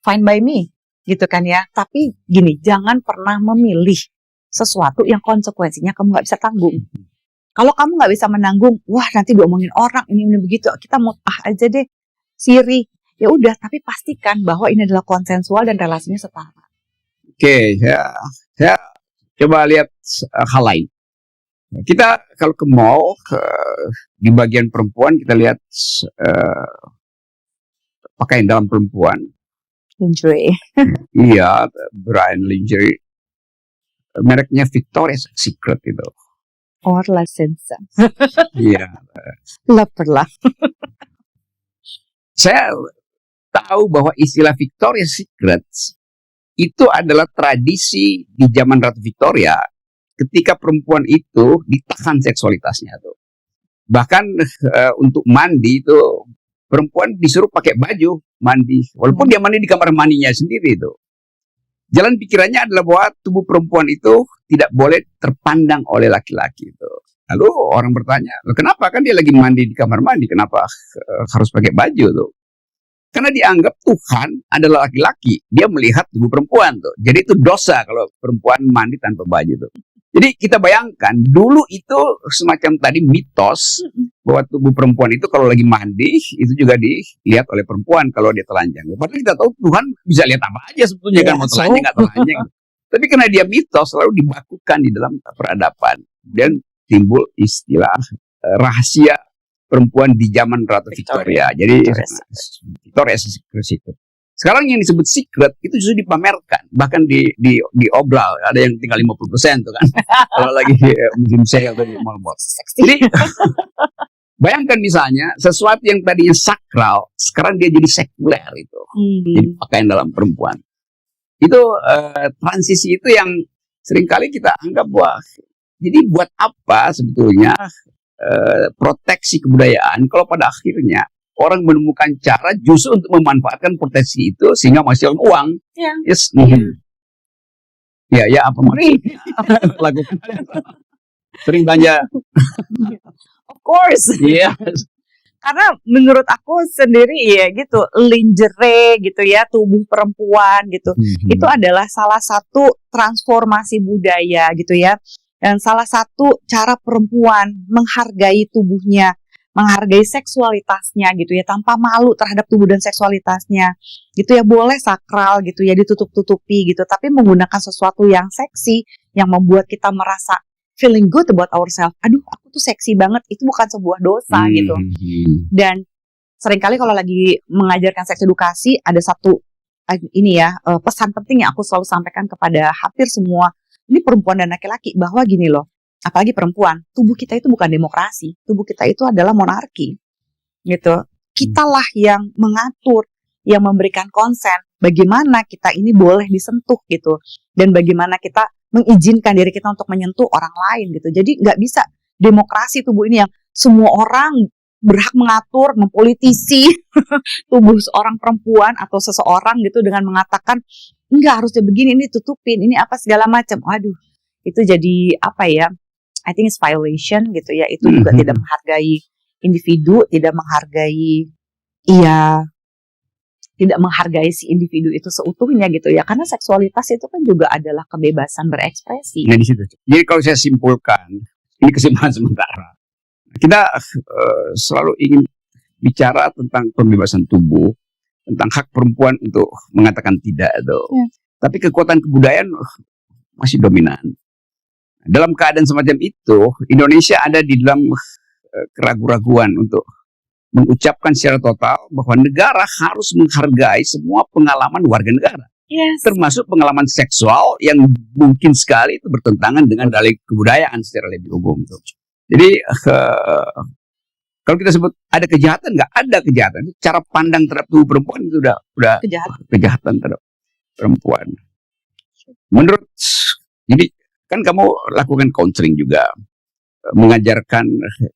S2: Fine by me, gitu kan ya. Tapi gini, jangan pernah memilih sesuatu yang konsekuensinya kamu nggak bisa tanggung. Kalau kamu nggak bisa menanggung, wah nanti diomongin orang, ini begitu, kita mutah aja deh, siri. Ya udah, tapi pastikan bahwa ini adalah konsensual dan relasinya setara.
S1: Oke, saya coba lihat hal lain. Kita kalau ke mall, di bagian perempuan kita lihat pakaian dalam perempuan.
S2: Lingerie.
S1: Iya, brand lingerie. Mereknya Victoria's Secret itu.
S2: Orla Sensa.
S1: Iya.
S2: Laperlah.
S1: Saya tahu bahwa istilah Victoria's Secret itu adalah tradisi di zaman Ratu Victoria ketika perempuan itu ditahan seksualitasnya tuh. Bahkan untuk mandi itu perempuan disuruh pakai baju mandi, walaupun dia mandi di kamar mandinya sendiri itu. Jalan pikirannya adalah bahwa tubuh perempuan itu tidak boleh terpandang oleh laki-laki itu. Lalu orang bertanya, kenapa, kan dia lagi mandi di kamar mandi, kenapa harus pakai baju tuh? Karena dianggap Tuhan adalah laki-laki, dia melihat tubuh perempuan tuh. Jadi itu dosa kalau perempuan mandi tanpa baju tuh. Jadi kita bayangkan dulu itu semacam tadi mitos bahwa tubuh perempuan itu kalau lagi mandi itu juga dilihat oleh perempuan kalau dia telanjang. Padahal kita tahu Tuhan bisa lihat apa aja sebetulnya kan, mau telanjang nggak telanjang. Tapi karena dia mitos selalu dibakukan di dalam peradaban dan timbul istilah rahasia perempuan di zaman Ratu Victoria. Jadi Victoria's Secret. Sekarang yang disebut secret itu justru dipamerkan, bahkan diobral. Ada yang tinggal 50% tuh kan. Kalau lagi musim sale atau di mall-mall. Jadi bayangkan misalnya sesuatu yang tadinya sakral, sekarang dia jadi sekuler itu. Jadi pakaian dalam perempuan. Itu transisi itu yang seringkali kita anggap wah. Jadi buat apa sebetulnya proteksi kebudayaan kalau pada akhirnya orang menemukan cara justru untuk memanfaatkan proteksi itu sehingga menghasilkan uang.
S2: Ya.
S1: Yes. Ya apa maksudnya? Lakukan. Sering belanja.
S2: Of course.
S1: Iya.
S2: Karena menurut aku sendiri ya gitu, lingerie gitu ya, tubuh perempuan gitu. Itu adalah salah satu transformasi budaya gitu ya. Dan salah satu cara perempuan menghargai tubuhnya, menghargai seksualitasnya gitu ya, tanpa malu terhadap tubuh dan seksualitasnya gitu ya, boleh sakral gitu ya, ditutup-tutupi gitu, tapi menggunakan sesuatu yang seksi yang membuat kita merasa feeling good about ourselves. Aduh, aku tuh seksi banget, itu bukan sebuah dosa gitu. Dan seringkali kalau lagi mengajarkan seks edukasi ada satu ini ya, pesan penting yang aku selalu sampaikan kepada hampir semua ini perempuan dan laki-laki, bahwa gini loh, apalagi perempuan, tubuh kita itu bukan demokrasi, tubuh kita itu adalah monarki, gitu. Kitalah yang mengatur, yang memberikan konsen, bagaimana kita ini boleh disentuh gitu, dan bagaimana kita mengizinkan diri kita untuk menyentuh orang lain gitu. Jadi nggak bisa demokrasi tubuh ini yang semua orang berhak mengatur, mempolitisi tubuh seorang perempuan atau seseorang gitu dengan mengatakan enggak harusnya begini, ini tutupin, ini apa segala macam. Waduh, itu jadi apa ya? I think it's violation gitu ya. Itu juga tidak menghargai individu, tidak menghargai tidak menghargai si individu itu seutuhnya gitu ya. Karena seksualitas itu kan juga adalah kebebasan berekspresi.
S1: Nah di situ. Jadi kalau saya simpulkan, ini kesimpulan sementara. Kita selalu ingin bicara tentang pembebasan tubuh, tentang hak perempuan untuk mengatakan tidak itu. Ya. Tapi kekuatan kebudayaan masih dominan. Dalam keadaan semacam itu, Indonesia ada di dalam keraguan-raguan untuk mengucapkan secara total bahwa negara harus menghargai semua pengalaman warga negara.
S2: Yes.
S1: Termasuk pengalaman seksual yang mungkin sekali itu bertentangan dengan dalil kebudayaan secara lebih umum. Jadi kalau kita sebut ada kejahatan, nggak ada kejahatan. Cara pandang terhadap tubuh perempuan itu udah kejahatan terhadap perempuan. Menurut, jadi kan kamu lakukan counseling juga, mengajarkan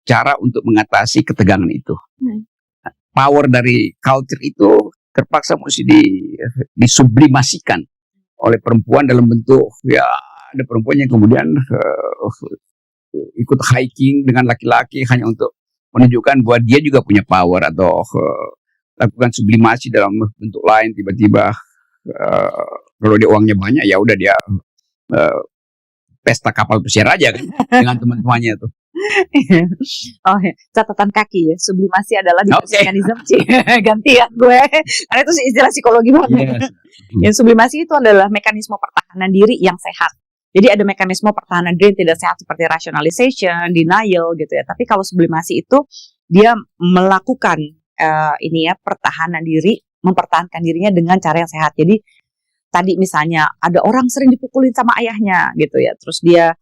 S1: cara untuk mengatasi ketegangan itu. Power dari culture itu terpaksa mesti disublimasikan oleh perempuan dalam bentuk ya ada perempuan yang kemudian ikut hiking dengan laki-laki hanya untuk menunjukkan bahwa dia juga punya power atau lakukan sublimasi dalam bentuk lain. Tiba-tiba kalau dia uangnya banyak ya udah dia pesta kapal pesiar aja kan dengan teman-temannya tuh.
S2: Oh ya, catatan kaki ya, sublimasi adalah mekanisme gantian gue karena itu istilah psikologi banget. Yes. Yang sublimasi itu adalah mekanisme pertahanan diri yang sehat. Jadi ada mekanisme pertahanan diri yang tidak sehat seperti rationalization, denial gitu ya. Tapi kalau sublimasi itu dia melakukan pertahanan diri, mempertahankan dirinya dengan cara yang sehat. Jadi tadi misalnya ada orang sering dipukulin sama ayahnya gitu ya, terus dia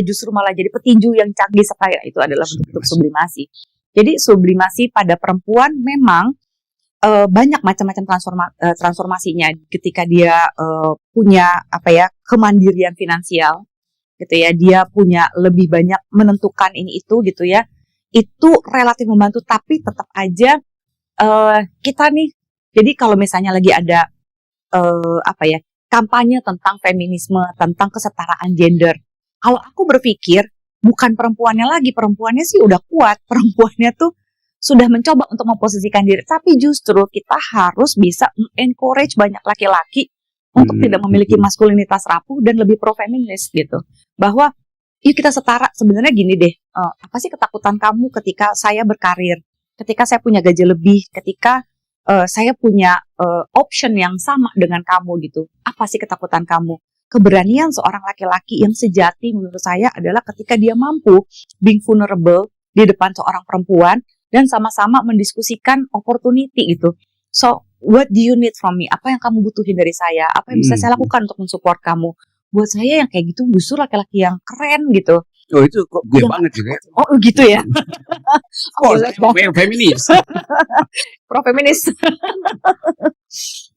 S2: justru malah jadi petinju yang canggih sekali, itu adalah bentuk sublimasi. Jadi sublimasi pada perempuan memang banyak macam-macam transformasinya ketika dia punya kemandirian finansial gitu ya, dia punya lebih banyak menentukan ini itu gitu ya, itu relatif membantu. Tapi tetap aja kita nih, jadi kalau misalnya lagi ada kampanye tentang feminisme, tentang kesetaraan gender, kalau aku berpikir bukan perempuannya lagi, perempuannya sih udah kuat, perempuannya tuh sudah mencoba untuk memposisikan diri, tapi justru kita harus bisa encourage banyak laki-laki untuk tidak memiliki maskulinitas rapuh dan lebih pro-feminis gitu. Bahwa yuk kita setara. Sebenarnya gini deh, apa sih ketakutan kamu ketika saya berkarir, ketika saya punya gaji lebih, ketika saya punya option yang sama dengan kamu gitu. Apa sih ketakutan kamu? Keberanian seorang laki-laki yang sejati menurut saya adalah ketika dia mampu being vulnerable di depan seorang perempuan dan sama-sama mendiskusikan opportunity gitu. So, what do you need from me? Apa yang kamu butuhin dari saya? Apa yang bisa saya lakukan untuk mensupport kamu? Buat saya yang kayak gitu justru laki-laki yang keren gitu.
S1: Oh itu kok gue banget gitu ya.
S2: Oh gitu ya.
S1: Oh, saya mau yang feminis.
S2: Pro-feminis.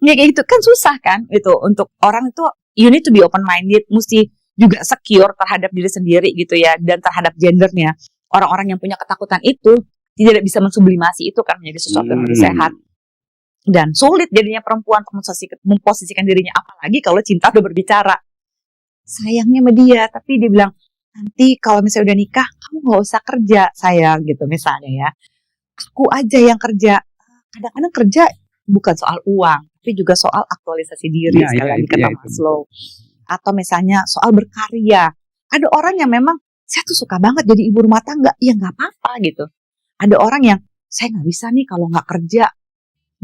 S2: Ya kayak gitu kan susah kan itu untuk orang itu, you need to be open minded, mesti juga secure terhadap diri sendiri gitu ya, dan terhadap gendernya. Orang-orang yang punya ketakutan itu tidak bisa mensublimasi itu kan menjadi sesuatu yang lebih sehat. Dan sulit jadinya perempuan untuk memposisikan dirinya, apalagi kalau cinta udah berbicara. Sayangnya sama dia, tapi dia bilang, nanti kalau misalnya udah nikah, kamu gak usah kerja sayang gitu misalnya ya. Aku aja yang kerja. Kadang-kadang kerja bukan soal uang, tapi juga soal aktualisasi diri, sekali lagi kata Maslow. Atau misalnya soal berkarya. Ada orang yang memang, saya tuh suka banget jadi ibu rumah tangga, ya gak apa-apa gitu. Ada orang yang, saya gak bisa nih kalau gak kerja,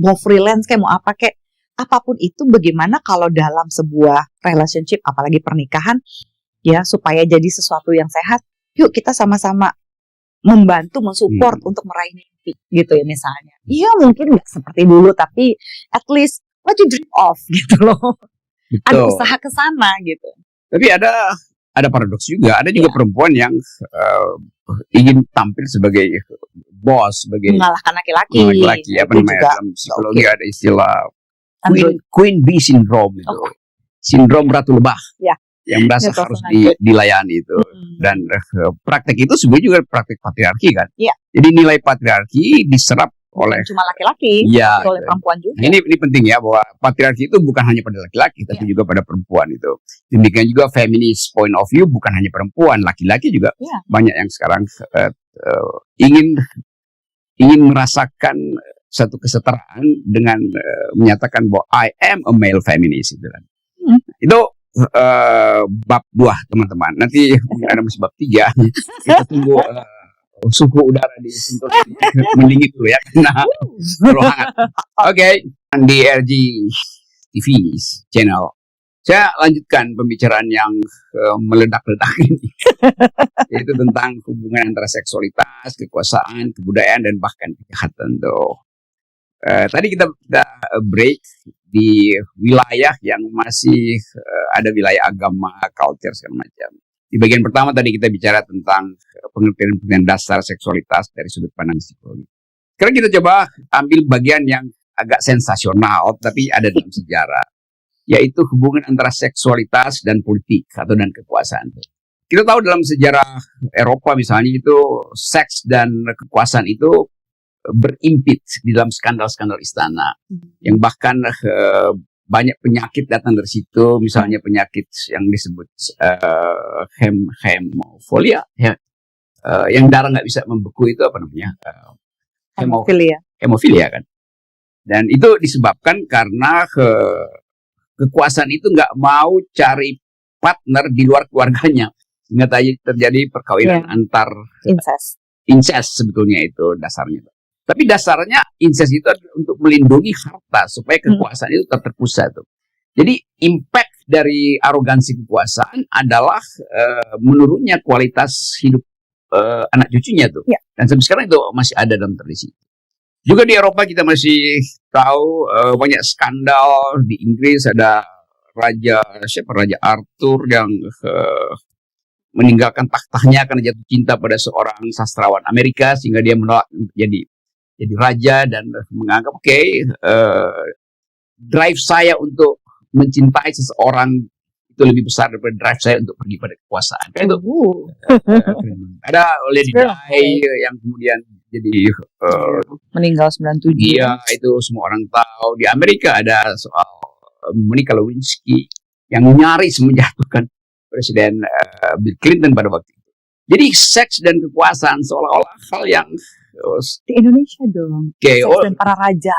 S2: mau freelance kayak mau apa kayak, apapun itu. Bagaimana kalau dalam sebuah relationship, apalagi pernikahan, ya supaya jadi sesuatu yang sehat, yuk kita sama-sama membantu, mensupport untuk meraih mimpi gitu ya misalnya. Iya mungkin nggak seperti dulu, tapi at least what you dream of gitu loh. Betul. Ada usaha ke sana gitu.
S1: Tapi ada paradoks juga, ada juga perempuan yang ingin tampil sebagai bos, sebagai
S2: mengalahkan laki-laki.
S1: Apa namanya dalam psikologi ada istilah Queen Bee Syndrome itu. Sindrom Ratu Lebah. Ya. Yang merasa harus dilayani itu. Dan praktek itu sebenarnya juga praktek patriarki kan. Ya. Jadi nilai patriarki diserap oleh
S2: cuma laki-laki,
S1: ya,
S2: oleh perempuan juga.
S1: Ini penting ya, bahwa patriarki itu bukan hanya pada laki-laki, tapi juga pada perempuan itu. Demikian juga feminist point of view bukan hanya perempuan, laki-laki juga banyak yang sekarang ingin merasakan satu kesetaraan dengan menyatakan bahwa I am a male feminist itu kan. Itu bab 2 teman-teman. Nanti ada masih bab 3. Kita tunggu suhu udara di Sentul mendingin dulu ya, karena terlalu hangat. Oke, di RG TV channel. Saya lanjutkan pembicaraan yang meledak-ledak ini, yaitu tentang hubungan antara seksualitas, kekuasaan, kebudayaan, dan bahkan kejahatan tuh. Tadi kita break di wilayah yang masih ada wilayah agama, culture segala macam. Di bagian pertama tadi kita bicara tentang pengertian dasar seksualitas dari sudut pandang psikologi. Sekarang kita coba ambil bagian yang agak sensasional tapi ada dalam sejarah, yaitu hubungan antara seksualitas dan politik atau dan kekuasaan. Kita tahu dalam sejarah Eropa misalnya itu seks dan kekuasaan itu berimpit di dalam skandal-skandal istana, yang bahkan banyak penyakit datang dari situ, misalnya penyakit yang disebut hemofilia, yang darah nggak bisa membeku itu apa namanya? Hemofilia kan. Dan itu disebabkan karena kekuasaan itu nggak mau cari partner di luar keluarganya, sehingga terjadi perkawinan antar incest sebetulnya itu dasarnya. Tapi dasarnya incest itu adalah untuk melindungi harta supaya kekuasaan itu tetap terpusat tuh. Jadi impact dari arogansi kekuasaan adalah menurunnya kualitas hidup anak cucunya tuh. Ya. Dan sampai sekarang itu masih ada dalam tradisi. Juga di Eropa kita masih tahu banyak skandal. Di Inggris ada Raja Arthur yang meninggalkan tahtanya karena jatuh cinta pada seorang sastrawan Amerika, sehingga dia menolak jadi raja dan menganggap drive saya untuk mencintai seseorang itu lebih besar daripada drive saya untuk pergi pada kekuasaan. Kan itu. Ada Lady Di yang kemudian jadi
S2: meninggal 97.
S1: Iya, itu semua orang tahu. Di Amerika ada soal Monica Lewinsky yang nyaris menjatuhkan Presiden Bill Clinton pada waktu itu. Jadi seks dan kekuasaan seolah-olah hal yang
S2: di Indonesia dong. Seks dan para raja.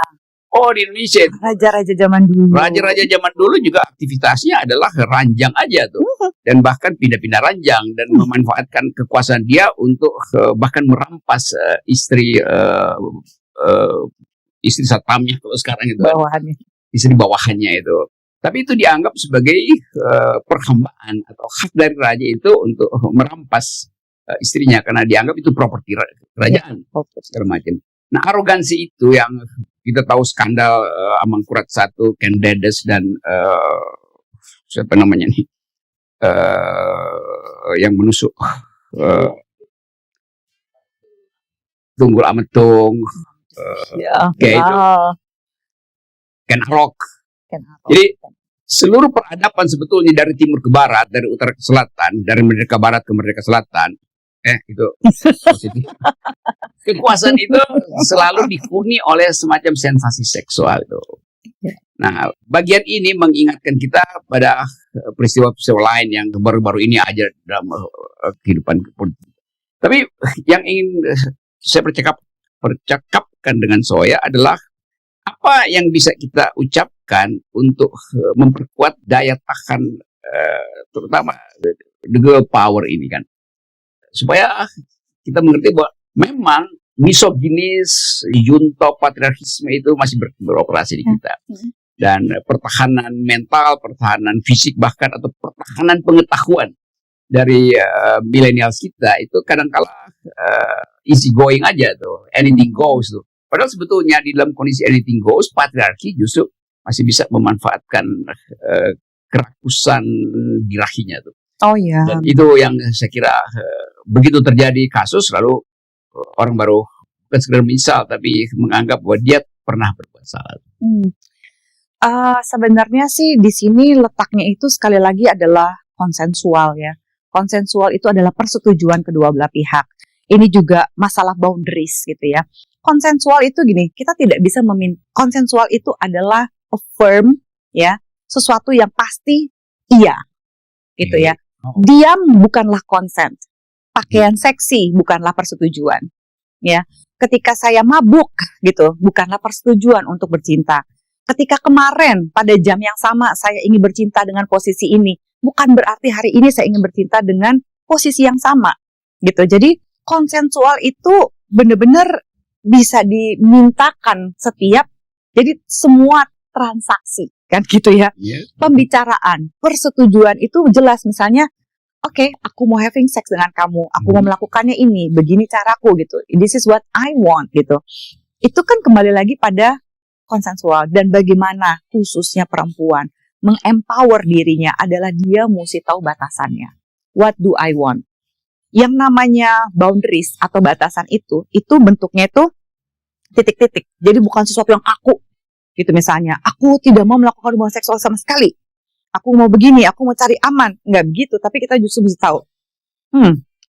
S1: Oh, di Indonesia itu.
S2: Raja-raja zaman dulu.
S1: Raja-raja zaman dulu juga aktivitasnya adalah ranjang aja tuh. Dan bahkan pindah-pindah ranjang dan memanfaatkan kekuasaan dia untuk bahkan merampas istri satpamnya kalau sekarang itu.
S2: Bawahannya.
S1: Istri bawahannya itu. Tapi itu dianggap sebagai perhambaan atau hak dari raja itu untuk merampas istrinya karena dianggap itu properti kerajaan segala macam. Nah, arogansi itu yang kita tahu skandal Amangkurat I, Ken Dedes dan siapa namanya nih yang menusuk Tunggul Ametung, kayak itu Ken Arok. Jadi seluruh peradaban sebetulnya dari timur ke barat, dari utara ke selatan, dari merdeka barat ke merdeka selatan, itu positif. Kekuasaan itu selalu dihuni oleh semacam sensasi seksual itu. Nah, bagian ini mengingatkan kita pada peristiwa-peristiwa lain yang baru-baru ini aja dalam kehidupan politik. Tapi yang ingin saya percakapkan dengan Zoya adalah apa yang bisa kita ucapkan untuk memperkuat daya tahan terutama the girl power ini kan, supaya kita mengerti bahwa memang misoginis, junto patriarkisme itu masih beroperasi di kita, dan pertahanan mental, pertahanan fisik bahkan atau pertahanan pengetahuan dari millennials kita itu kadang-kala easy going aja tuh, anything goes tuh. Padahal sebetulnya di dalam kondisi anything goes, patriarki justru masih bisa memanfaatkan kerakusan birahinya tuh.
S2: Oh iya.
S1: Dan itu yang saya kira begitu terjadi kasus, lalu orang baru bukan sekedar misal, tapi menganggap bahwa dia pernah berbuat salah.
S2: Sebenarnya sih di sini letaknya itu sekali lagi adalah konsensual ya. Konsensual itu adalah persetujuan kedua belah pihak. Ini juga masalah boundaries gitu ya. Konsensual itu gini, kita tidak bisa konsensual itu adalah affirm ya, sesuatu yang pasti iya gitu ya. Diam bukanlah consent. Pakaian seksi bukanlah persetujuan ya. Ketika saya mabuk gitu, bukanlah persetujuan untuk bercinta. Ketika kemarin pada jam yang sama saya ingin bercinta dengan posisi ini, bukan berarti hari ini saya ingin bercinta dengan posisi yang sama gitu. Jadi konsensual itu benar-benar bisa dimintakan setiap, jadi semua transaksi kan gitu ya. Pembicaraan, persetujuan itu jelas, misalnya oke, aku mau having sex dengan kamu, aku mau melakukannya ini, begini caraku gitu, this is what I want gitu. Itu kan kembali lagi pada konsensual. Dan bagaimana khususnya perempuan mengempower dirinya adalah dia mesti tahu batasannya. What do I want? Yang namanya boundaries atau batasan itu bentuknya itu titik-titik. Jadi bukan sesuatu yang kaku gitu. Misalnya, aku tidak mau melakukan hubungan seksual sama sekali, aku mau begini, aku mau cari aman. Nggak begitu, tapi kita justru bisa tahu,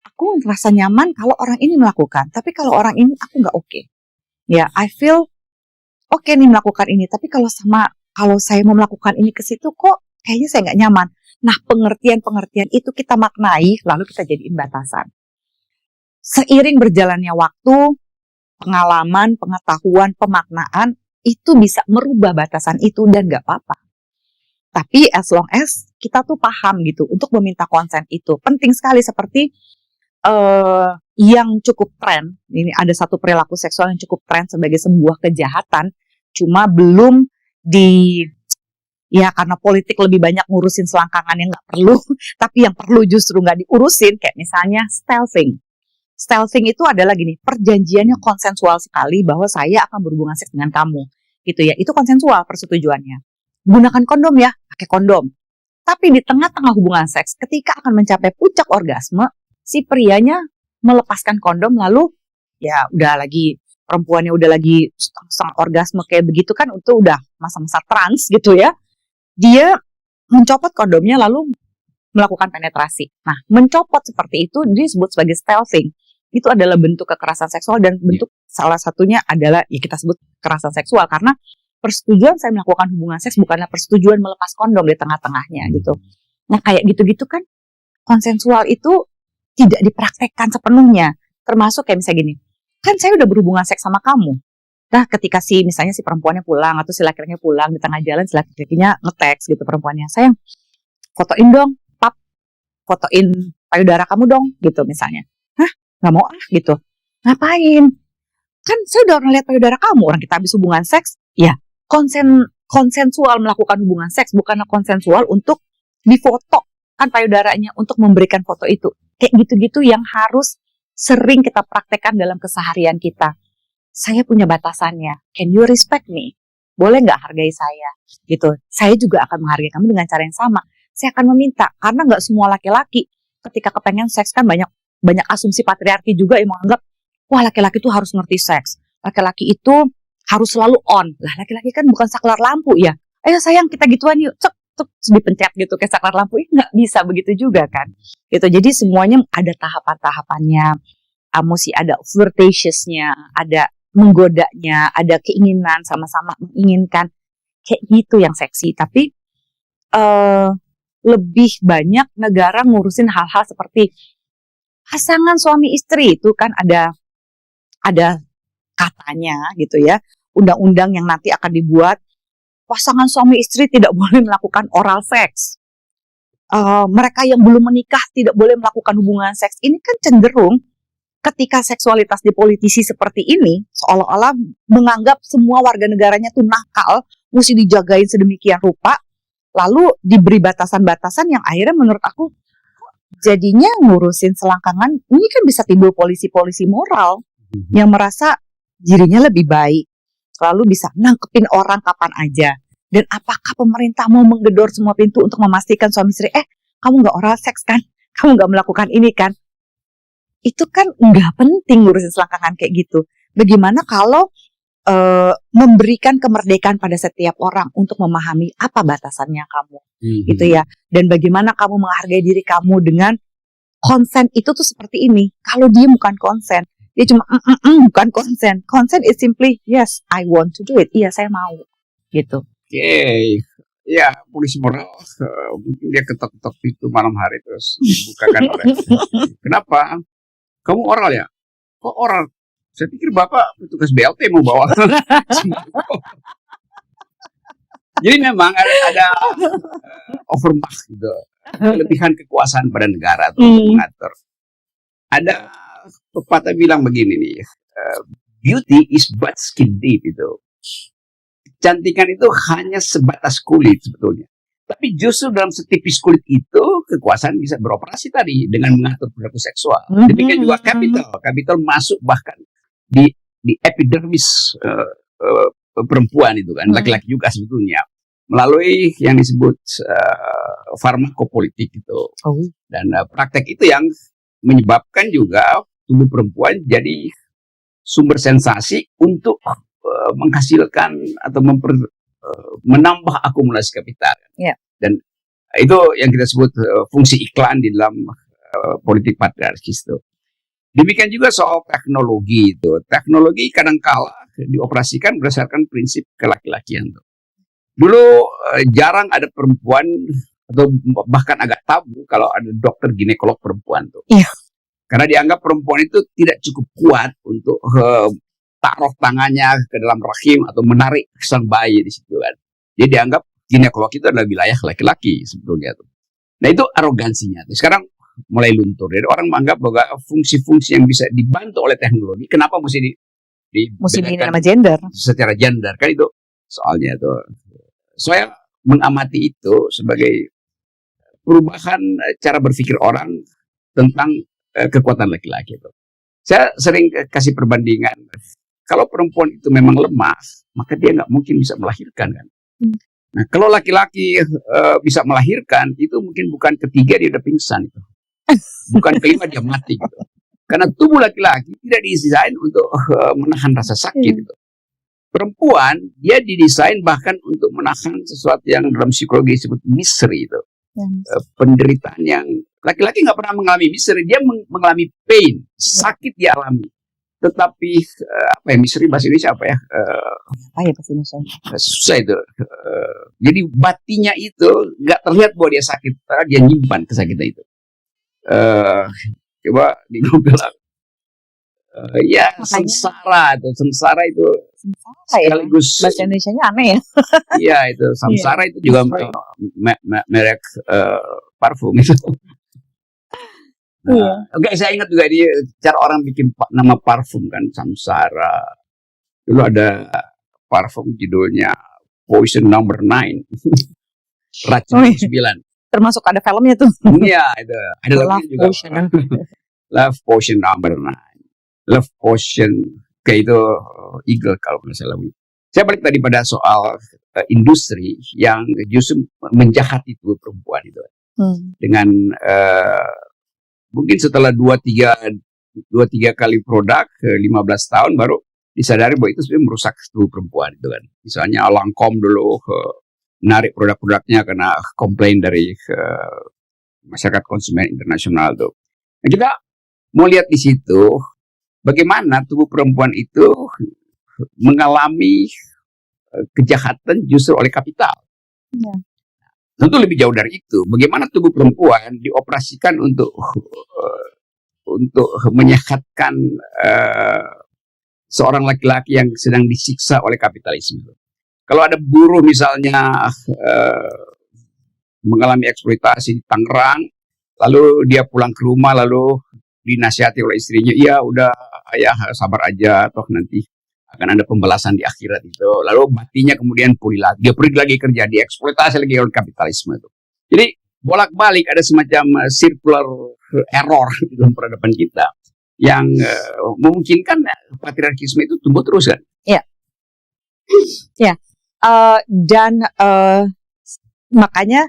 S2: aku merasa nyaman kalau orang ini melakukan, tapi kalau orang ini aku nggak oke. Ya, I feel oke nih melakukan ini, tapi kalau saya mau melakukan ini ke situ kok kayaknya saya nggak nyaman. Nah, pengertian itu kita maknai, lalu kita jadiin batasan. Seiring berjalannya waktu, pengalaman, pengetahuan, pemaknaan, itu bisa merubah batasan itu dan nggak apa-apa. Tapi as long as kita tuh paham gitu, untuk meminta konsen itu penting sekali. Seperti yang cukup tren, ini ada satu perilaku seksual yang cukup tren sebagai sebuah kejahatan, cuma belum ya karena politik lebih banyak ngurusin selangkangan yang nggak perlu, tapi yang perlu justru nggak diurusin, kayak misalnya stealthing. Stealthing itu adalah gini, perjanjiannya konsensual sekali bahwa saya akan berhubungan seks dengan kamu, gitu ya. Itu konsensual persetujuannya. Gunakan kondom ya, pakai kondom. Tapi di tengah-tengah hubungan seks, ketika akan mencapai puncak orgasme, si prianya melepaskan kondom, lalu ya udah lagi perempuannya udah lagi setengah orgasme kayak begitu kan, itu udah masa-masa trans gitu ya. Dia mencopot kondomnya lalu melakukan penetrasi. Nah, mencopot seperti itu disebut sebagai stealthing. Itu adalah bentuk kekerasan seksual, dan bentuk salah satunya adalah ya kita sebut kekerasan seksual karena persetujuan saya melakukan hubungan seks bukanlah persetujuan melepas kondom di tengah-tengahnya gitu. Nah, kayak gitu-gitu kan konsensual itu tidak dipraktekkan sepenuhnya. Termasuk kayak misalnya gini, kan saya udah berhubungan seks sama kamu, Nah, ketika misalnya si perempuannya pulang atau si laki-lakinya pulang di tengah jalan, si laki-lakinya nge-text gitu perempuannya, sayang fotoin dong, pap, fotoin payudara kamu dong, gitu misalnya. Hah, nggak mau gitu. Ngapain? Kan saya udah pernah lihat payudara kamu, orang kita habis hubungan seks, ya konsensual melakukan hubungan seks, bukan konsensual untuk difoto kan payudaranya, untuk memberikan foto itu. Kayak gitu-gitu yang harus sering kita praktekkan dalam keseharian kita. Saya punya batasannya. Can you respect me? Boleh nggak hargai saya? Gitu. Saya juga akan menghargai kamu dengan cara yang sama. Saya akan meminta, karena nggak semua laki-laki ketika kepengen seks kan banyak asumsi patriarki juga yang menganggap, wah laki-laki itu harus ngerti seks. Laki-laki itu harus selalu on. Lah laki-laki kan bukan saklar lampu ya. Ayo sayang kita gituan yuk. Cek dipencet gitu kayak saklar lampu. Nggak bisa begitu juga kan. Gitu. Jadi semuanya ada tahapan-tahapannya. Mesti ada flirtatiousnya, ada menggodanya, ada keinginan, sama-sama menginginkan, kayak gitu yang seksi. Tapi lebih banyak negara ngurusin hal-hal seperti pasangan suami istri, itu kan ada katanya gitu ya, undang-undang yang nanti akan dibuat, pasangan suami istri tidak boleh melakukan oral seks. Mereka yang belum menikah tidak boleh melakukan hubungan seks. Ini kan cenderung ketika seksualitas dipolitisi seperti ini, seolah-olah menganggap semua warga negaranya tuh nakal, mesti dijagain sedemikian rupa, lalu diberi batasan-batasan yang akhirnya menurut aku jadinya ngurusin selangkangan. Ini kan bisa timbul polisi-polisi moral yang merasa dirinya lebih baik, lalu bisa nangkepin orang kapan aja. Dan apakah pemerintah mau menggedor semua pintu untuk memastikan suami istri, kamu nggak oral seks kan, kamu nggak melakukan ini kan? Itu kan nggak penting ngurusin selangkangan kayak gitu. Bagaimana kalau memberikan kemerdekaan pada setiap orang untuk memahami apa batasannya kamu, gitu ya. Dan bagaimana kamu menghargai diri kamu dengan konsen itu tuh seperti ini. Kalau dia bukan konsen, dia cuma bukan konsen. Konsen is simply yes, I want to do it. Iya, saya mau, gitu.
S1: Oke. Ya, polisi moral mungkin dia ketok-ketok pintu malam hari terus dibukakan oleh. Kenapa? Kamu oral ya? Kok oral? Saya pikir Bapak petugas BLT mau bawa. Jadi memang ada overmacht gitu. Kelebihan kekuasaan pada negara untuk mengatur. Ada pepatah bilang begini nih. Beauty is but skin deep itu. Kecantikan itu hanya sebatas kulit sebetulnya. Tapi justru dalam setipis kulit itu kekuasaan bisa beroperasi tadi dengan mengatur perilaku seksual. Demikian juga kapital masuk bahkan di epidermis perempuan itu kan, laki-laki juga sebetulnya melalui yang disebut farmakopolitik itu. Dan praktek itu yang menyebabkan juga tubuh perempuan jadi sumber sensasi untuk menghasilkan atau menambah akumulasi kapital. Dan itu yang kita sebut fungsi iklan di dalam politik patriarkis itu. Demikian juga soal teknologi itu. Teknologi kadangkala dioperasikan berdasarkan prinsip kelaki-lakian. Dulu jarang ada perempuan atau bahkan agak tabu kalau ada dokter ginekolog perempuan tuh. Karena dianggap perempuan itu tidak cukup kuat untuk taruh tangannya ke dalam rahim atau menarik sang bayi di situ kan. Jadi dianggap ginekolog itu adalah wilayah laki-laki sebetulnya tuh. Nah itu arogansinya tuh. Sekarang mulai luntur. Jadi orang menganggap bahwa fungsi-fungsi yang bisa dibantu oleh teknologi, kenapa mesti
S2: ini nama gender?
S1: Secara gender kan itu soalnya tuh. Saya mengamati itu sebagai perubahan cara berpikir orang tentang kekuatan laki-laki itu. Saya sering kasih perbandingan. Kalau perempuan itu memang lemah, maka dia nggak mungkin bisa melahirkan kan. Nah, kalau laki-laki bisa melahirkan, itu mungkin bukan ketiga dia udah pingsan itu. Bukan kelima dia mati gitu. Karena tubuh laki-laki tidak didesain untuk menahan rasa sakit gitu. Perempuan dia didesain bahkan untuk menahan sesuatu yang dalam psikologi disebut misery itu. Penderitaan yang laki-laki nggak pernah mengalami misery, dia mengalami pain, sakit dia alami. Tetapi misery bahasa Indonesia apa ya?
S2: Apa ya bahasa Indonesia?
S1: Susah itu. Jadi batinya itu nggak terlihat bahwa dia sakit, karena dia nyimpan kesakitan itu. Coba dibilang Ya
S2: Makanya
S1: sengsara itu
S2: sengsara ya.
S1: sekaligus
S2: Bahasa Indonesianya aneh ya.
S1: ya itu samsara itu juga
S2: Right.
S1: merek parfum itu.
S2: Iya.
S1: Oke, saya ingat juga dia cara orang bikin nama parfum kan samsara. Dulu ada parfum judulnya Poison Number 9. Racun
S2: Oh, iya.
S1: 9.
S2: Termasuk ada filmnya tuh.
S1: Iya, itu ada
S2: Love
S1: lagunya juga.
S2: Potion.
S1: Love Potion Number 9. Love Potion kayak itu Eagle kalau nggak salah. Saya balik tadi pada soal industri yang justru menjahati tubuh perempuan itu dengan mungkin setelah 2-3 kali produk 15 tahun baru disadari bahwa itu sebenarnya merusak tubuh perempuan itu kan. Misalnya Lancome dulu menarik produk-produknya karena komplain dari masyarakat konsumen internasional tuh. Nah, kita mau lihat di situ bagaimana tubuh perempuan itu mengalami kejahatan justru oleh kapital.
S2: Ya.
S1: Tentu lebih jauh dari itu. Bagaimana tubuh perempuan dioperasikan untuk menyehatkan seorang laki-laki yang sedang disiksa oleh kapitalisme. Kalau ada buruh misalnya mengalami eksploitasi di Tangerang, lalu dia pulang ke rumah, lalu dinasihati oleh istrinya, iya udah ayah sabar aja, toh nanti akan ada pembalasan di akhirat itu. Lalu matinya kemudian pulih lagi, dia pergi lagi kerja, dieksploitasi lagi oleh kapitalisme itu. Jadi bolak-balik ada semacam circular error di dalam peradaban kita yang memungkinkan patriarkisme itu tumbuh terus kan?
S2: Iya. Ya. Dan makanya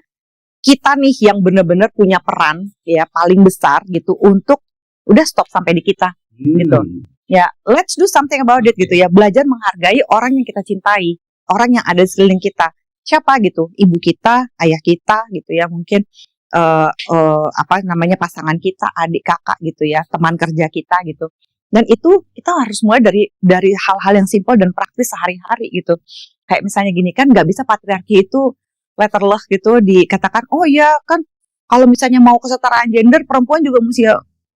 S2: kita nih yang benar-benar punya peran ya paling besar gitu untuk udah stop sampai di kita gitu. Ya, let's do something about it gitu ya. Belajar menghargai orang yang kita cintai, orang yang ada di sekeliling kita. Siapa gitu? Ibu kita, ayah kita gitu ya. Mungkin pasangan kita, adik kakak gitu ya, teman kerja kita gitu. Dan itu kita harus mulai dari hal-hal yang simpel dan praktis sehari-hari gitu. Kayak misalnya gini kan, nggak bisa patriarki itu letterless gitu dikatakan, oh ya kan kalau misalnya mau kesetaraan gender, perempuan juga mesti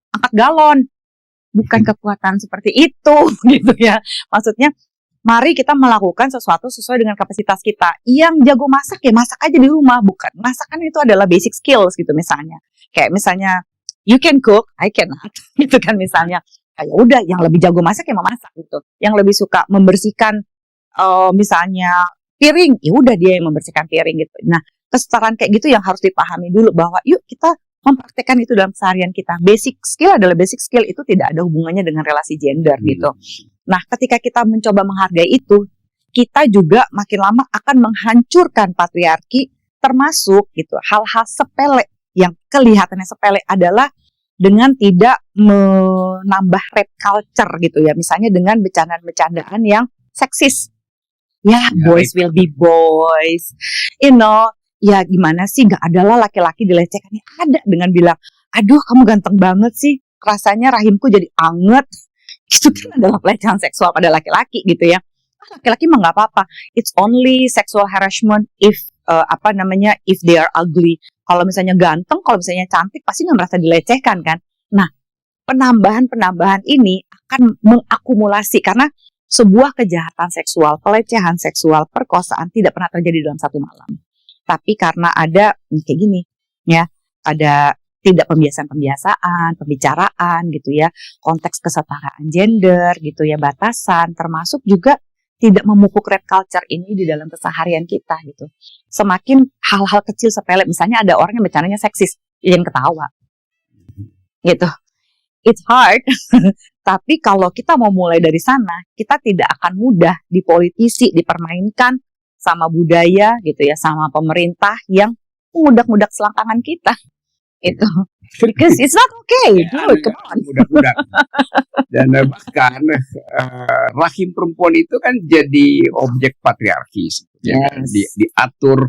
S2: angkat galon. Bukan kekuatan seperti itu gitu ya. Maksudnya mari kita melakukan sesuatu sesuai dengan kapasitas kita. Yang jago masak ya masak aja di rumah. Bukan, masakan itu adalah basic skills gitu misalnya. Kayak misalnya you can cook, I cannot gitu kan misalnya. Kayak udah yang lebih jago masak ya memasak gitu. Yang lebih suka membersihkan misalnya piring, ya udah dia yang membersihkan piring gitu. Nah, kesetaraan kayak gitu yang harus dipahami dulu bahwa yuk kita mempraktekkan itu dalam keseharian kita. Basic skill adalah basic skill, itu tidak ada hubungannya dengan relasi gender gitu. Nah, ketika kita mencoba menghargai itu, kita juga makin lama akan menghancurkan patriarki, termasuk gitu hal-hal sepele yang kelihatannya sepele adalah dengan tidak menambah rape culture gitu ya. Misalnya dengan bercandaan-bercandaan yang seksis. Ya, boys will be boys. You know, ya gimana sih, gak adalah laki-laki dilecehkan. Ya ada dengan bilang, aduh kamu ganteng banget sih, rasanya rahimku jadi anget. Itu kan adalah pelecehan seksual pada laki-laki gitu ya. Laki-laki mah gak apa-apa. It's only sexual harassment if if they are ugly. Kalau misalnya ganteng, kalau misalnya cantik, pasti gak merasa dilecehkan kan. Nah, penambahan ini akan mengakumulasi karena sebuah kejahatan seksual, pelecehan seksual, perkosaan tidak pernah terjadi dalam satu malam. Tapi karena ada kayak gini ya, ada tidak pembiasaan, pembicaraan gitu ya, konteks kesetaraan gender gitu ya, batasan, termasuk juga tidak memupuk red culture ini di dalam keseharian kita gitu. Semakin hal-hal kecil sepele, misalnya ada orang yang bercandanya seksis, yang ketawa gitu. It's hard, tapi kalau kita mau mulai dari sana, kita tidak akan mudah dipolitisi, dipermainkan sama budaya gitu ya, sama pemerintah yang mengudak-ngudak selangkangan kita. Itu. Because it's not okay. Dude, come on.
S1: Mudah-mudah. Dan bahkan rahim perempuan itu kan jadi objek patriarki. Yes. Diatur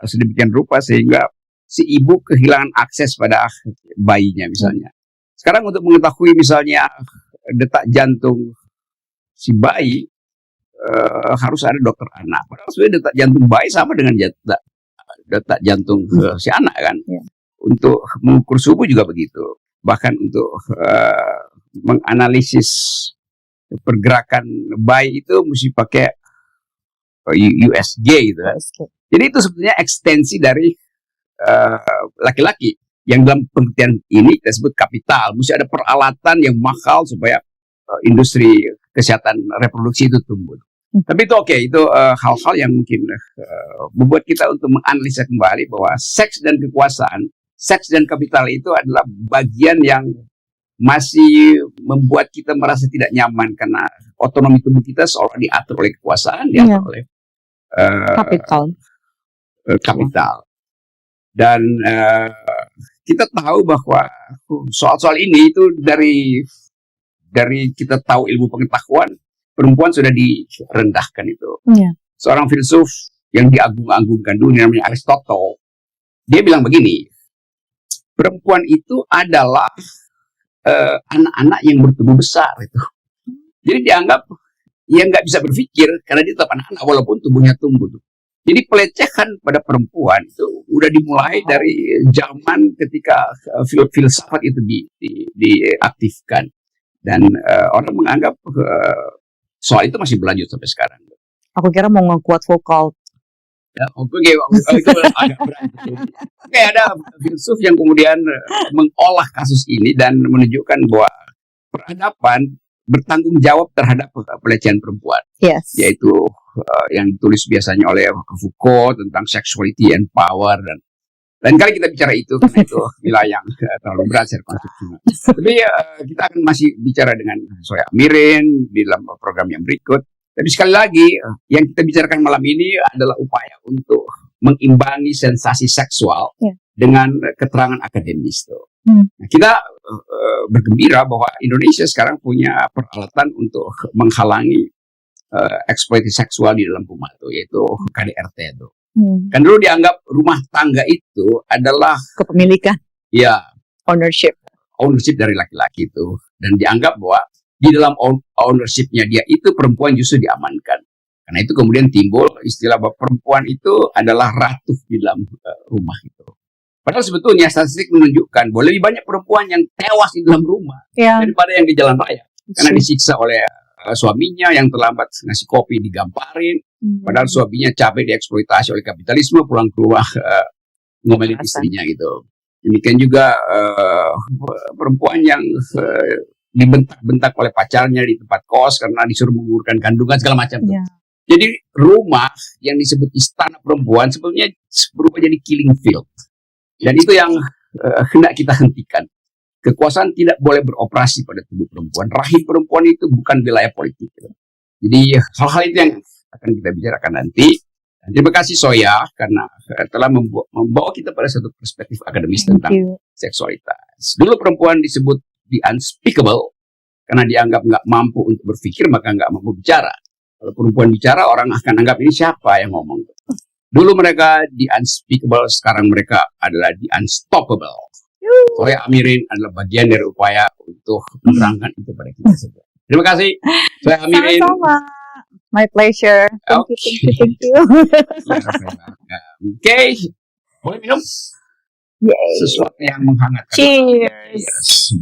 S1: sedemikian rupa sehingga si ibu kehilangan akses pada bayinya misalnya. Sekarang untuk mengetahui misalnya detak jantung si bayi harus ada dokter anak. Padahal sebenarnya detak jantung bayi sama dengan detak jantung si anak kan. Yeah. Untuk mengukur suhu juga begitu. Bahkan untuk menganalisis pergerakan bayi itu mesti pakai USG gitu kan. Jadi itu sebetulnya ekstensi dari laki-laki yang dalam pengertian ini kita sebut kapital. Mesti ada peralatan yang mahal supaya industri kesehatan reproduksi itu tumbuh. Tapi itu oke, itu hal-hal yang mungkin membuat kita untuk menganalisa kembali bahwa seks dan kekuasaan, seks dan kapital itu adalah bagian yang masih membuat kita merasa tidak nyaman karena otonomi tubuh kita seolah diatur oleh kekuasaan, diatur oleh kapital. Dan kita tahu bahwa soal-soal ini itu dari kita tahu ilmu pengetahuan, perempuan sudah direndahkan itu. Seorang filsuf yang diagung-agungkan dunia namanya Aristotle, dia bilang begini, perempuan itu adalah anak-anak yang bertumbuh besar itu. Jadi dianggap ia nggak bisa berpikir karena dia tetap anak-anak walaupun tubuhnya tumbuh. Jadi pelecehan pada perempuan itu udah dimulai dari zaman ketika filsafat itu diaktifkan, dan orang menganggap soal itu masih berlanjut sampai sekarang.
S2: Aku kira mau nge-quote Foucault.
S1: Ya, itu agak berat. Oke, ada filsuf yang kemudian mengolah kasus ini dan menunjukkan bahwa peradaban bertanggung jawab terhadap pelecehan perempuan. Yaitu yang ditulis biasanya oleh Foucault tentang sexuality and power, dan lain kali kita bicara itu karena itu wilayah yang terlalu berat secara konstruksinya. Tapi kita akan masih bicara dengan Zoya Amirin di dalam program yang berikut. Tapi sekali lagi yang kita bicarakan malam ini adalah upaya untuk mengimbangi sensasi seksual dengan keterangan akademis. Nah, kita bergembira bahwa Indonesia sekarang punya peralatan untuk menghalangi eksploitasi seksual di dalam rumah itu, yaitu KDRT itu. Kan dulu dianggap rumah tangga itu adalah
S2: kepemilikan, ownership
S1: dari laki-laki itu, dan dianggap bahwa di dalam ownership-nya dia itu perempuan justru diamankan. Karena itu kemudian timbul istilah bahwa perempuan itu adalah ratu di dalam rumah itu. Padahal sebetulnya statistik menunjukkan bahwa lebih banyak perempuan yang tewas di dalam rumah daripada yang di jalan raya, karena disiksa oleh suaminya yang terlambat ngasih kopi digamparin, padahal suaminya capek dieksploitasi oleh kapitalisme, pulang ke rumah ngomelin istrinya gitu. Demikian juga perempuan yang dibentak-bentak oleh pacarnya di tempat kos karena disuruh mengugurkan kandungan segala macam. Jadi rumah yang disebut istana perempuan sebetulnya berubah jadi killing field, dan itu yang hendak kita hentikan. Kekuasaan tidak boleh beroperasi pada tubuh perempuan. Rahim perempuan itu bukan wilayah politik. Jadi hal-hal itu yang akan kita bicarakan nanti. Dan terima kasih Zoya karena telah membawa kita pada satu perspektif akademis tentang seksualitas. Dulu perempuan disebut the unspeakable karena dianggap nggak mampu untuk berpikir, maka nggak mampu bicara. Kalau perempuan bicara, orang akan anggap ini siapa yang ngomong. Dulu mereka the unspeakable, sekarang mereka adalah the unstoppable. Zoya Amirin adalah bagian dari upaya untuk menerangkan itu pada kita semua. Terima kasih, Zoya Amirin.
S2: Sama-sama. My pleasure. Thank you.
S1: Oke. Boleh minum?
S2: Yay.
S1: Sesuatu yang menghangatkan.
S2: Cheers.
S1: Yes.